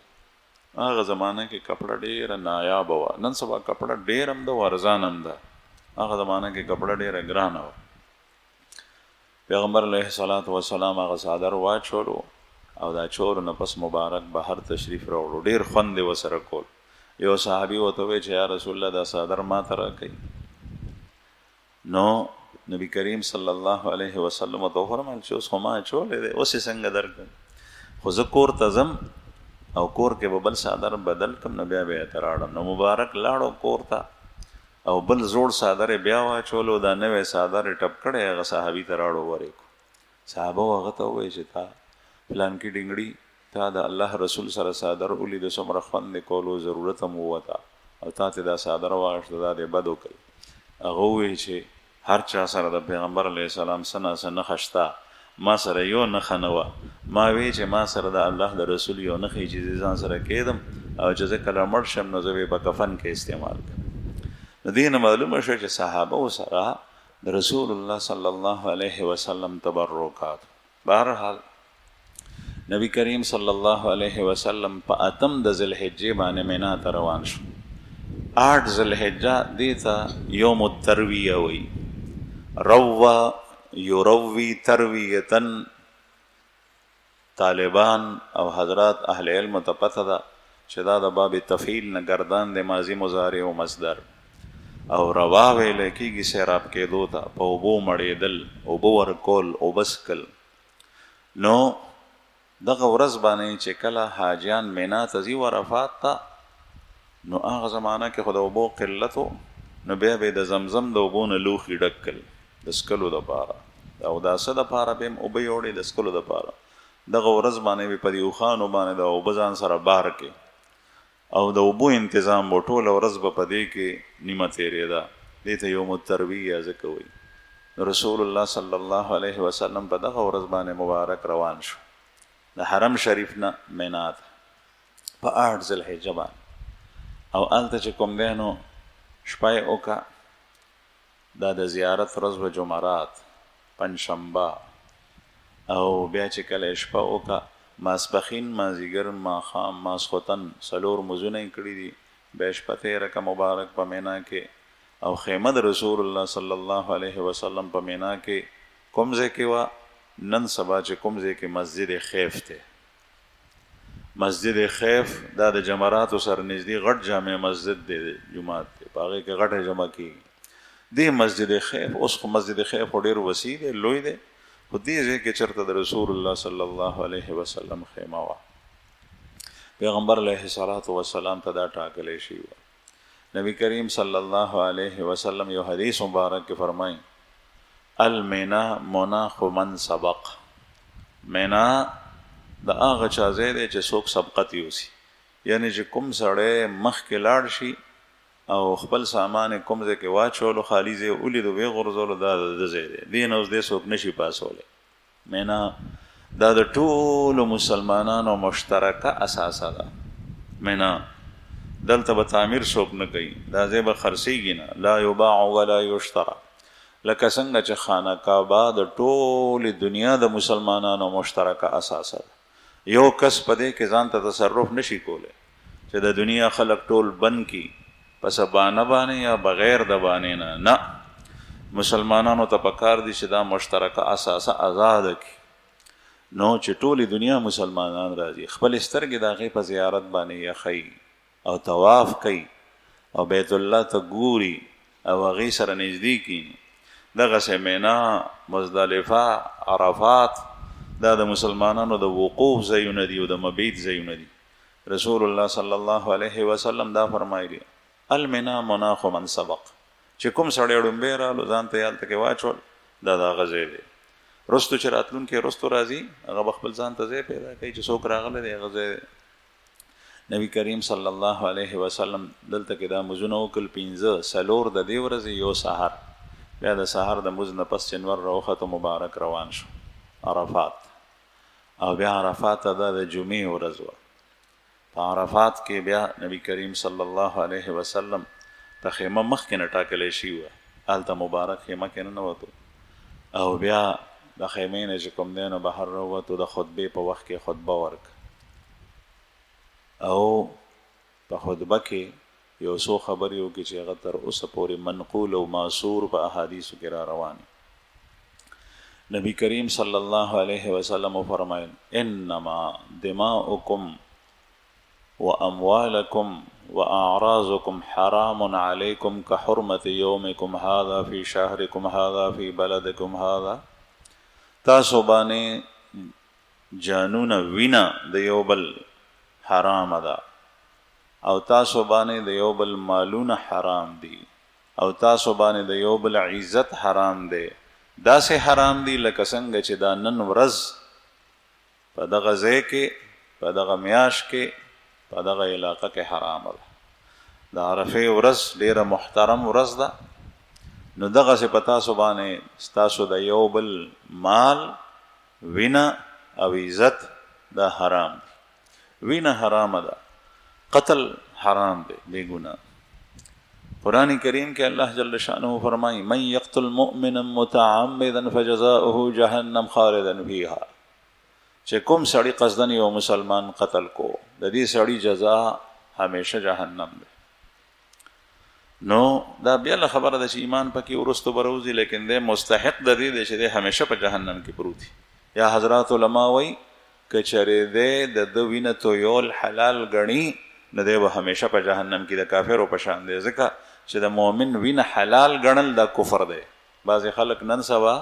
S1: هغه زمانه کې کپړه ډېره نایابه وه. نن سبا کپړه ډېر هم ده او ارزان هم ده. هغه زمانه کې کپړه ډېره ګرانه وه. پیغمبر علیه الصلاة وسلام هغه څادر واچولو او دا چولو نه پس مبارک بهر تشریف راوړو. ډېر خوند یې ورسره کول. یو صحابي ورته ووایي چې یا رسول الله دا څادر ما ته راکوي. نو نبی کریم صلی الله علیه وسلم ورته وفرمیل چې اوس خو ما اچولی دی اوس یې څنګه درکړم خو زه کور ته ځم او کور کې به بل څادر بدل کړم نو بیا به یې ته راوړم. نو مبارک لاړو کور ته او بل زوړ څادر یې بیا واچولو دا نوی څادر یې ټپ کړی هغه صحابي ته راوړو ورې کو. صحابه هغه ته ووایي چې تا پلانکي ډنګړي تا د الله رسول سره صادر ولید څومره خوند کولو ضرورت هم ووته او تا ته دا صادر واغېسته دا دې بد وکړي. هغه وویل چې هر چا سره د پیغمبر علیه السلام څه نښه شته، ما سره یو نښه نه وه. ما وی چې ما سره د الله د رسول یو نښه چې زه ځان سره کېدم او چې زه کله مړ شم نو زه به په کفن کې استعمال کړم. د دې نه معلومه شوه چې صحابه سره د رسول الله صلی الله علیه وسلم تبرکات. بهرحال نبی کریم صلی الله علیه وسلم په 8 د ذوالحجې باندې مینا ته روان شو. 8 ذوالحجه دې ته یوم الترویه وایي. روه یروي ترویتن. طالبان او حضرات اهل علم ته پته ده چې دا د باب تفعیل نه گردان د ماضی مضارع او مصدر او روا ویل کېږي سیراب کېدو ته، په اوبو مړېدل، اوبه ورکول، اوبسکل. نو دغه ورځ باندې چې کله حاجیان مینا ته ځي عرفات ته، نو هغه زمانه کې خو د اوبو قلت و، نو بیا به د زمزم د اوبو نه لوښي ډک کړل د څکلو دپاره، د اوداسه دپاره به هم اوبه یوړې د څکلو دپاره. دغه ورځ باندې به په دې اوښانو باندې د اوبه ځان سره بار کې او د اوبو انتظام به ټوله ورځ به په دې کې نیمه تېرېده. دې ته یوم الترویه ځکه وایي. رسول الله صلی الله علیه وسلم په دغه ورځ باندې مبارک روان شو د حرم شریف نه مینا ته په 8 ذوالحجه باندې. او هلته چې کوم دی نو شپه یې وکړه. دا د زیارت ورځ به جمعرات پنجشنبه، او بیا چې کله شپه وکړه ماسپښین، مازدیګر، ماښام، ماسخوتن 4 مونځونه یې کړي دي. بیا شپه تېره کړه مبارک په مینا کې. او خیمه د رسول الله صلی الله علیه وسلم په مینا کې کوم ځای کې وه؟ نن سبا چې کوم ځای کې مسجد خیف دی. مسجد خیف دا د جمراتو سره نږدې غټ جامع مسجد دی، جومات دی، په هغې کې غټه جمع کېږي. دې مسجد خیف، اوس خو مسجد خیف خو ډېر وسیع دی، لوی دی، خو دې ځای کې چېرته د رسول الله صلی الله علیه وسلم خیمه وه. پیغمبر علیه السلام ته دا ټاکلی شوي وه. نبی کریم صلی الله علیه وسلم یو حدیث مبارک کې فرمایي المینا مناخ من سبق. مینا د هغه چا ځای دی چې څوک سبقت یوسي، یعنی چې کوم سړی مخکې لاړ شي او خپل سامان کوم ځای کې واچولو، خالي ځای ولیدو ویې غورځولو، دا د ده ځای دی، دې نه اوس دی څوک نشي پاسولی. مینا دا د ټولو مسلمانانو مشترکه اساسه ده. مینا دلته به تعمیر څوک نه کوي، دا ځای به خرڅېږي نه، لا یباع ولا یشترى. لکه څنګه چې خانه کعبه د ټولې دنیا د مسلمانانو مشترکه اساسه ده. یو کس په دې کې ځان ته تصرف نشي کولی چې د دنیا خلک ټول بند کي پس بانه باندې یا بغیر د بانې نه مسلمانانو ته پکار دي چې دا مشترکه اساسه آزاد کړي. نو چې ټولې دنیا مسلمانان راځي، خپل سترګې د هغې په زیارت باندې یخی او طواف کوي او بیت الله ته ګوري او هغې سره نږدې کېني. دغسې مینا، مزدلفه، عرفات دا د مسلمانانو د وقوف ځایونه دي او د مبیت ځایونه دي. رسول الله صلی الله علیه وسلم دا فرمایلی المنا مناخ من سبق. چې کوم سړی ړومبی رالو ځان ته یې هلته کې واچول، دا د هغه ځای دی. رستو چې راتلونکي رستو راځي، هغه به خپل ځان ته ځای پیدا کوي چې څوک راغلی دی، هغه ځای دی. نبی کریم صلی الله علیه وسلم دلته کې دا مونځونه وکړل 5، 4 د دې ورځې، یو سحر. بیا د سحر د مونځ نه پس چې نور راوخته مبارک روان شو عرفات. او بیا عرفات ته دا د جمعې ورځ وه. په عرفات کې بیا نبی کریم صلی الله علیه وسلم ته خیمه مخکې نه ټاکلی شوي وه، هلته مبارک خیمه کې ننوتو او بیا د خیمې نه چې کوم دی نو بهر راووتو، د خطبې په وخت کې خطبه ورک او په خطبه کې یو څو خبرې وکړي چې هغه تر اوسه پورې منقول او معصور په احادیثو کې را روان. نبی کریم صلی الله علیه وسلم فرمایل انما دماؤکم واموالکم واعراضکم حرام علیکم كحرمة یومکم هذا فی شهرکم هذا فی بلدکم هذا. تاسو باندې جانونه وینا د یو بل حرام ده او تاسو باندې د یو بل مالونه حرام دي او تاسو باندې د یو بل عزت حرام دی. داسې حرام دي لکه څنګه چې دا نن ورځ په دغه ځای کې په دغه میاشت کې په دغه علاقه کې حرام ده. د عرفه ورځ ډیره محترم ورځ ده، نو دغه څه په تاسو باندې ستاسو د یو بل مال، وینه او عزت دا حرام دی. وینه حرام ده، قتل حرام دی بے گناہ. قرآن کریم کې الله جل شانه فرمایي من یقتل مؤمنا متعمدا فجزاؤه جهنم خالدا فیها، چې کوم سړی قصدن یو مسلمان قتل کو د دې سړی جزا همیشه جهنم دی. نو دا بیا خبره ده چې ایمان پکې ورستو بروزي، لیکن د مستحق د دې چې د همیشه په جهنم کې پروتي. یا حضرات علما وایي کچره د وینه تو یول حلال غني نه دی به همیشه په جهنم کې د کافرو په شان دی، ځکه چې د مؤمن وینه حلال غنل دا کفر دی. بعضې خلک نن سبا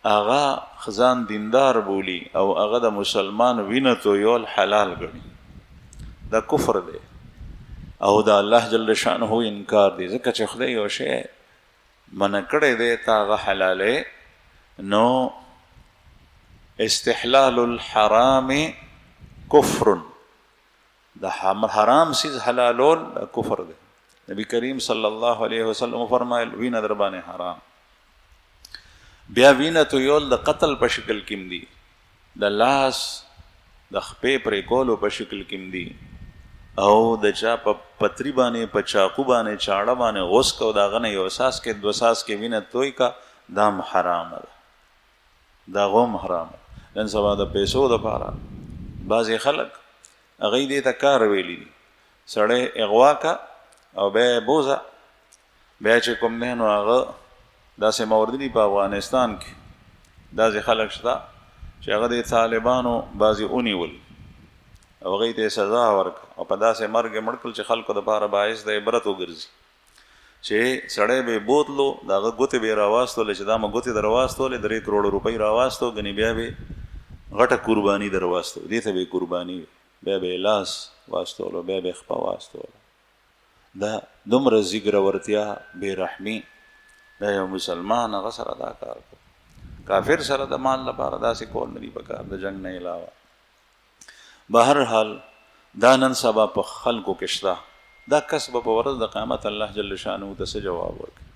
S1: هغه خزان دیندار بولی او هغه د مسلمان وینه تو یول حلال غني، دا کفر دی او دا الله جل شانه انکار دی. ځکه چې خدای یو شی منع کړی دی تا هغه حلاله، نو استحلال الحرام کفر، د حرام سیز حلالول کفر دی. نبی کریم صلی الله علیه وسلم فرمایل وینه در باندې حرام. بیا وینه تو یول د قتل په شکل کې دی، د لاس د خپې پرې کولو په شکل کې دی، او د چا په پتری باندې په چاقو باندې چاړه باندې غوس کو دا غنه یو ساس کې دو ساس کې وینه توي کا دام حرام ده، دا غوم حرام. نن سبا د پیسو د پاره بعضې خلک هغه دې ته کار ویلی دي، سړی اغوا کا او بیا بوزه، بیا چې کوم دی نو هغه داسې موردي په افغانستان کې داسې خلک شته چې هغه د طالبانو بعضې ونیول او هغوی ته یې سزا ورکړه او په داسې مرګ یې مړ کړل چې خلکو دپاره باعث د عبرت وګرځي. چې سړی به یې بوتلو د هغه ګوتې به یې راواستولې چې دا مو ګوتې در واستولې 3 کروړه روپۍ راواستو، ګنې بیا به غټه قرباني در واستو، دې ته به یې قرباني وي، بیا به یې لاس واستولو، بیا به یې خپه واستولو. دا دومره زیږرورتیا بې رحمي دا یو مسلمان هغه سره دا کار کوي. کافر سره د مال لپاره داسې کول نه دي پکار د جنګ نه علاوه. بهرحال دا نن سبا په خلکو کې شته، دا کسب په ورځ د قیامت الله جل شانه ته څه جواب ورکړي.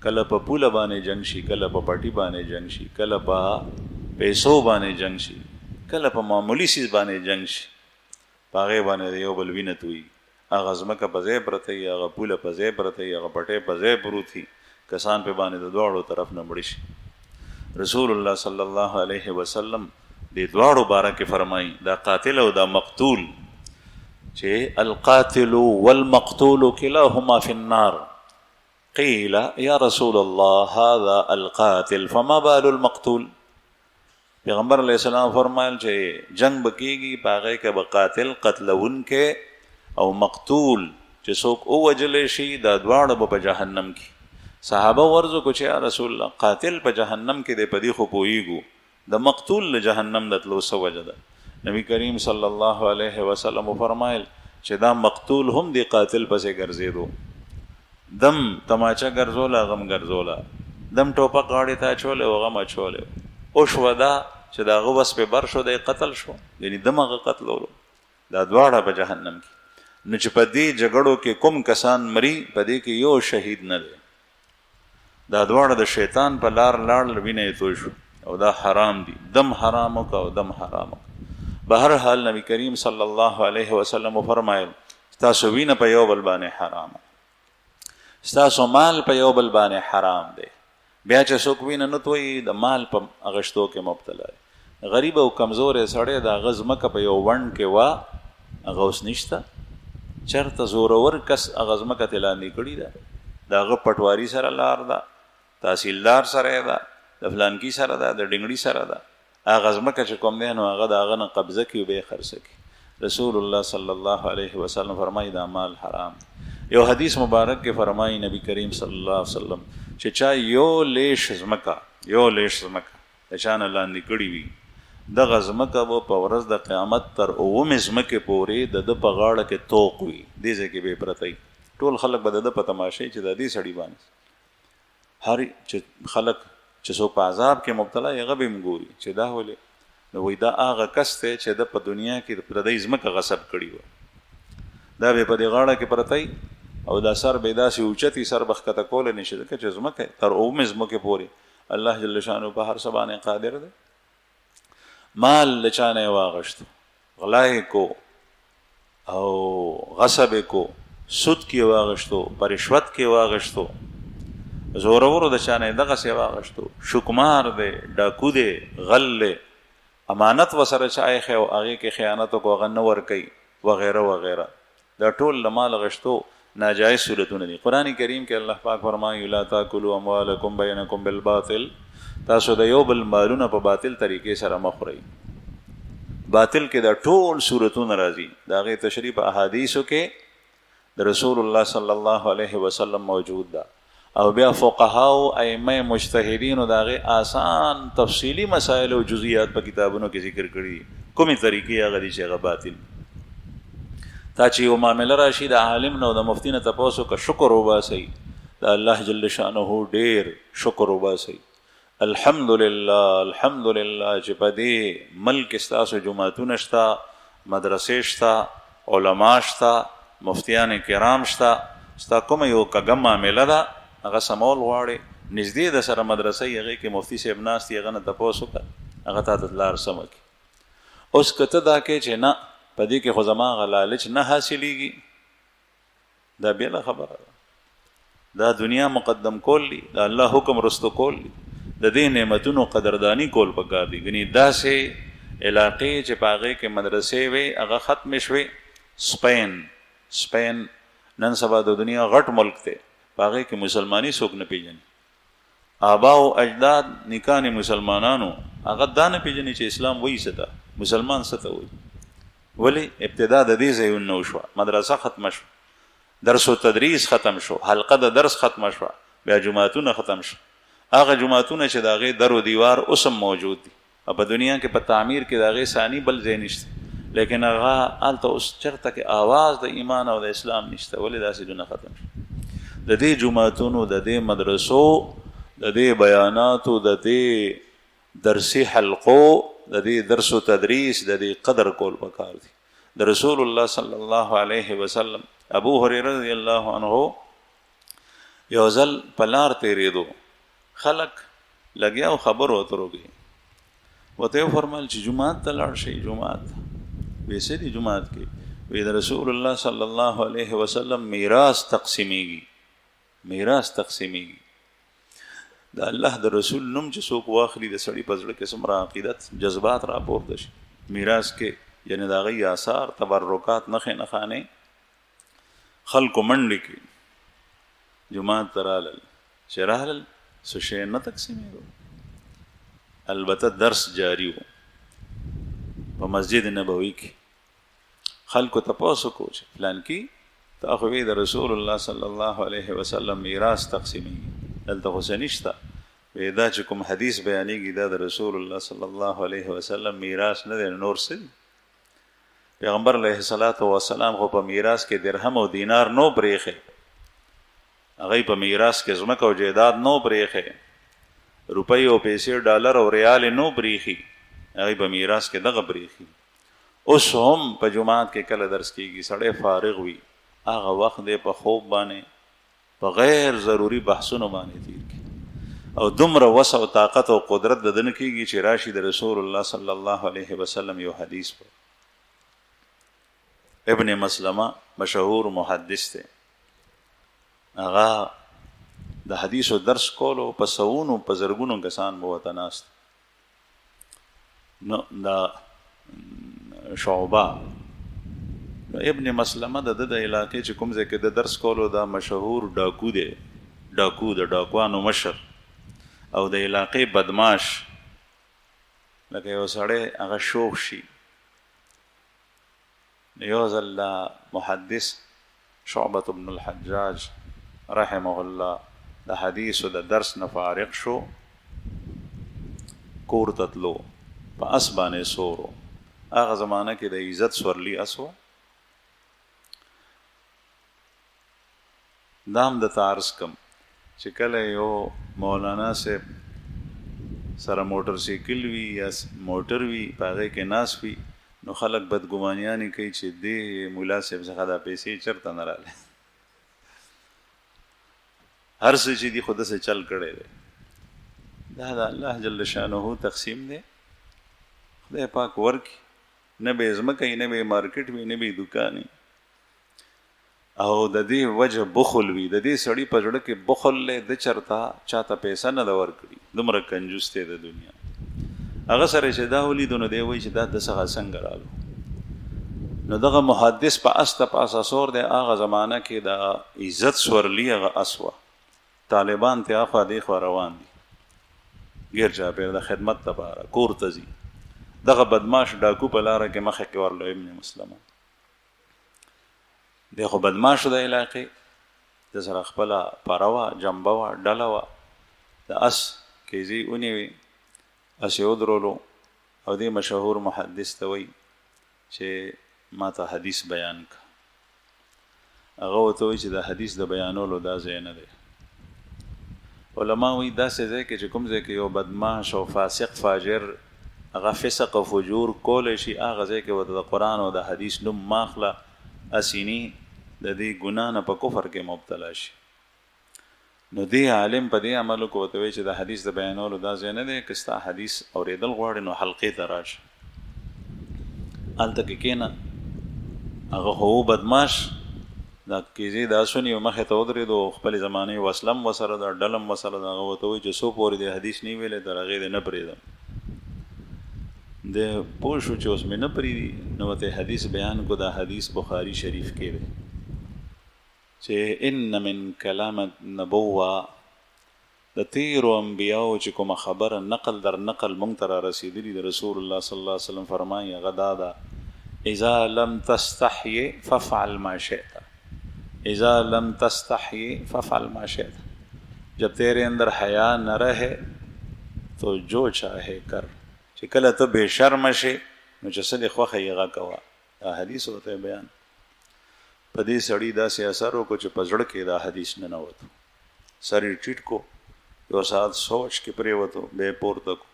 S1: کله په پوله باندې جنګ شي، کله په پټي باندې جنګ شي، کله په پیسو باندې جنګ شي، کله په معمولی سیز باندې جنګ شي، په هغې باندې د یو بل وینه توي. هغه ځمکه په ځای پرته وي، هغه پوله په ځای پرته وي، هغه پټی په ځای پروت وي، کسان په باندې د دواړو طرف نه مړه شي. رسول الله صلی الله علیه وسلم د دواړو باره کې فرمایي دا قاتل او دا مقتول چې القاتل والمقتول كلاهما في النار. قیل یا رسول الله هذا القاتل فما بال المقتول. پیغمبر علیہ السلام فرمایل چې جنگ بکیږي په هغې کې به قاتل قتلون کې او مقتول چې څوک ووجلی شي دا دواړه به په جهنم کې. صحابه ورزو کو چې یا رسول الله قاتل په جهنم کې دی، په دې خو پوهیږو، د مقتول له جهنم د تلو څه وجه ده؟ نبی کریم صلی الله علیه وسلم فرمایل چې دا مقتول هم دی قاتل پسې ګرځېدو، دم تماچه ګرځوله، غم ګرځوله، دم ټوپک غاړې ته اچولی او غم اچولی، اوشوه دا چې د هغه وس پې بر شو دی قتل شو، یعنی دم هغه قتلولو. دا دواړه په جهنم کې. نو چې په دې جګړو کې کوم کسان مري په دې کې یو شهید نه دی، دا دواړه د شیطان په لار لاړل، وینه یې توی شو او دا حرام دي. دم حرام وکړه او دم حرام وکړه. بهرحال نبی کریم صلی الله علیه وسلم فرمایل ستاسو وینه په یو بل باندې حرام، ستاسو مال په یو بل باندې حرام دی. بیا چې څوک وینه نه تویي د مال په اغشتو کې مبتلا دی. غریب او کمزورې سړی د هغه ځمکه په یو ونډ کې وه، هغه اوس نشته، چېرته زورور کس هغه ځمکه ترې لاندې کړې ده، د هغه پټواري سره لار ده، تحصیلدار سره ده، د فلانکي سره ده، د ډنګړي سره ده، هغه ځمکه چې کوم دی نو هغه د هغه نه قبضه کړي او بیا یې خرڅه کړي. رسول الله صلی الله علیه وسلم فرمایي دا مال حرام. یو حدیث مبارک کې فرمایي نبی کریم صلی الله علیه وسلم چې چا یو لیش ځمکه د چا نه لاندې کړي وي، دغه ځمکه به په ورځ د قیامت تر 9 ځمکې پورې د ده په غاړه کې توق وي، دې ځای کې به یې پرته وي. ټول خلک به د ده په تماشې چې د دې سړي باندې هر چې خلک چې څوک په عذاب کې مبتلا هغه به یې ګوري چې دا ولې نو وایي دا هغه کس دی چې د په دنیا کې د پردۍ ځمکه غصب کړي وه، دا به په دې غاړه کې پرتی او دا سر به داسې اوچتي سر به ښکته کولی نه شي، ځکه چې ځمکه تر اومې ځمکې پورې الله جل شانو په هر څه باندې قادر دی. مال له چا نه یې واغشتو، غلا یې کو او غصب یې کو، سود کې یې واغشتو، په رشوت کې یې واغشتو، زورورو د چا نه یې دغسې واغشتو، شکمار دی، ډاکو دی، غل دی، امانت ورسره چا ایښی او هغې کې خیانت وکړو هغه نه ورکوي وغیره وغیره. دا ټول له مال غشتو ناجایز صورتونه دي. قرآن کریم کې الله پاک فرمایي لا تاکلوا اموالکم بینکم بالباطل، تاسو د یو بل مالونه په باطل طریقې سره مه خورئ. باطل کې دا ټول صورتونه راځي، د هغې تشریح په احادیثو کې د رسول الله صلی الله علیه وسلم موجود ده، او بیا فقهاو ائمه مجتهدینو د هغې آسان تفصیلي مسایل او جزئیات په کتابونو کې ذکر کړي، کومې طریقې هغه دي چې هغه باطل. تا چې یو معامله راشي د عالم نه او د مفتي نه تپوس وکړه، شکر وباسئ، د الله جل شانه ډېر شکر وباسئ. الحمدلله الحمدلله چې په دې ملک کې ستاسو جوماتونه شته، مدرسې شته، علما شته، مفتیان کرام شته، ستا کومه یو کږه معامله ده هغه سمول غواړې، نږدې د سره مدرسه هغې کې مفتي صاحب ناست دي، هغه نه تپوس وکړه، هغه تا ته لار سمه کړي. اوس که ته دا کې چې نه په دې کې خو زما هغه لالچ نه حاصلېږي، دا بېله خبره ده. دا دنیا مقدم کول دي، د الله حکم رستو کول دي، د دې نعمتونو قدردانی کول پکار دي. ګنې داسې علاقې چې په هغې کې مدرسې وې هغه ختمې شوې. سپین نن سبا د دنیا غټ ملک دی، په هغې کې مسلماني څوک نه پېژني. آبا او اجداد نیکان مسلمانانو هغه دا نه پېژني چې اسلام وایي څه ده، مسلمان څه ته وایي. ولی ابتدا د دې ځایونه نه وشوه، مدرسه ختمه شوه، درس و تدریس ختم شو، حلقه د درس ختمه شوه، بیا جماعتونه ختم شو. هغه جماعتونه چې د هغې در و دیوار اوس هم موجود دي، او په دنیا کې په تعمیر کې د هغې ثاني بل ځای نشته، لیکن هغه هلته اوس چېرته کې آواز د ایمان او د اسلام نشته. ولې دا سیزونه ختم شو؟ د دې جماعتونو، د دې مدرسو، د دې بیاناتو، د دې درسي حلقو، د دې درس و تدریس، د دې قدر کول پکار دي. د رسول الله صلی الله علیه وسلم ابو هریره رضی الله عنه یو ځل په لار تېرېدو، خلک لګیا و خبرو اترو کې، ورته یې وفرمیل چې جومات ته لاړ شئ. جومات وی څه دي جومات کې؟ وی د رسول الله صلی الله علیه وسلم میراث تقسیمیږي. د الله د رسول نوم چې څوک واخلي د سړي په زړه کې څومره عقیدت جذبات راپورته شي. میراث کې یعنې د هغوی آثار، تبرکات، نښې نښانې خلکو منډې کې جومات ته رالل. چې رالل څه شی نه تقسیمېدو، البته درس جاري و په مسجد نبوي کې. خلکو تپوس وکړو چې فلانکي تا خو وی د رسول الله صلی الله علیه وسلم میراث تقسیمېږي، دلته خو څه نشته. وی دا چې کوم حدیث بیانېږي دا د رسول الله صلی الله علیه وسلم میراث نه دی، نور څه دي؟ پیغمبر علیه الصلاة والسلام خو په میراث کې درهم او دینار نو پرېښی، هغوی په میراث کې ځمکه او جایداد نو پرېښی، روپۍ او پیسې، ډالر او ریال نو پرېښي، هغوی په میراث کې دغه پرېښي. اوس هم په جومات کې کله درس کېږي، سړی فارغ وي، هغه وخت دی په خوب باندې په غیر ضروري بحثونو باندې تیر کړي، او دومره وس او طاقت او قدرت د ده نه کېږي چې راشي د رسول الله صلی الله علیه وسلم یو حدیث په. ابن مسلمه مشهور محدث دی، هغه د حدیثو درس کولو په سوونو په زرګونو کسان به ورته ناست. نو دا شعبه ابن مسلمه د ده د علاقې چې کوم ځای کې د درس کولو دا مشهور ډاکو دی، ډاکو د ډاکوانو مشر او د علاقې بدماش. لکه یو سړی هغه شوخ شي، یو ځل محدث شعبة بن الحجاج رحمه الله د حدیثو د درس نه فارغ شو، کور ته تلو، په اس باندې سورو. هغه زمانه کې د عزت سورلی اس و. دام د تعرض کم چې کله یو مولانا صاحب سره موټر سایکل وي یا موټر وي په هغې کې ناست وي نو خلک بدګمانیانې کوي چې دې ملا صاحب څخه دا پیسې چېرته نه راغلی هر څه چې دي خو داسې چل کړی دی دا د الله جل شانه تقسیم دی خدای پاک ورکي نه به یې ځمکه وي نه به یې مارکیټ وي نه به یې دوکان وي او د دې وجه بخل وي د دې سړي په زړه کې بخل دی د چرته چاته پیسه نه ده ورکړي دومره کنجوس دی د دنیا هغه سره چې دا ولیدو نو دی وایي چې دا د څخه څنګه رالو نو دغه محدث په اس ته پاسه سور دی هغه زمانه کې د عزت سورلي هغه اس وه طالبان ته اخوا دی خوا روان دي غیر چاپېر د خدمت لپاره کور ته ځي دغه بدماش ډاکو په لاره کې مخې کې ورلو ابن مسلمه دی خو بدماشو د علاقې د سره خپله پره وه جنبه وه ډله وه د اس کیزې ونیوې اس یې ودرولو او دې مشهور محدث ته وایي چې ما ته حدیث بیان که هغه ورته وایي چې د حدیث د بیانولو دا ځای نه دی علما وایي داسې ځای کې چې کوم ځای کې یو بدماش او فاسق فاجر هغه فسق او فجور کولی شي هغه ځای کې ورته د قرآن او د حدیث نوم ماخله اسینی د دې ګناه نه په کفر کې مبتلا شي نو دې عالم په دې عملو کې ورته وایي چې د حدیث د بیانولو دا ځای نه دی که ستا حدیث اورېدل غواړې نو حلقې ته راشه هلته کې کښېنه هغه خو بدماش دا کیزې د اسونی مخې ته ودرېدو خپلې زمانې وسلم ورسره ده ډلم ورسره ده هغه ورته وایي چې څو پورې د حدیث نه ویلی تر هغې دې نه پرېږدم د پوه شو چې اوس مې نه پرېږدي نو ورته حدیث بیان کو دا حدیث بخاري شریف کې دی چې ان من کلام نبوه د تیرو انبیاو چې کومه خبره نقل در نقل مونږ ته را رسېدلي د رسول الله صلی الله علیه وسلم فرمایي هغه دا ده اذا لم تستحي فافعل ما شئت اذا لم تستحي فافعل ما شئت جب تیرے اندر حیا نہ رہے تو جو چاہے کر چې کله ته بے شرم شې نو چې څه دې خوښه یې هغه کوه دا حدیث ورته بیان په دې سړي داسې اثر وکړو چې په زړه کې دا حدیث ننوتو سر یې ټیټ کو یو ساعت سوچ کې پرېوتو بیا یې پورته کو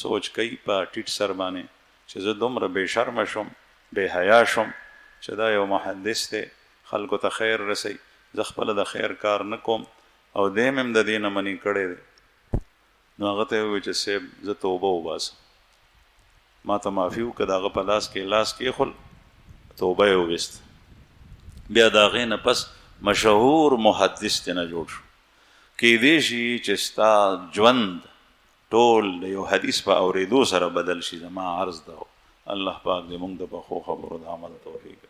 S1: سوچ کوي په ټیټ سر باندې چې زه دومره بې شرمه شوم بې حیا شوم چې دا یو محدث دی خلکو ته خیر رسوي زه خپله د خیر کار نه کوم او دی مې هم د دې نه منې کړی دی نو هغه ته یې وویل چې صاحب زه توبه وباسم ما ته معافي وکړه د هغه په لاس کېښول توبه یې وویست بیا د هغې نه پس مشهور محدث دی نه جوړ شو کیدای شي چې ستا ژوند ټول د یو حدیث په اورېدو سره بدل شي زما عرض ده الله پاک دې موږ د پخو خبرو د عمل توفیق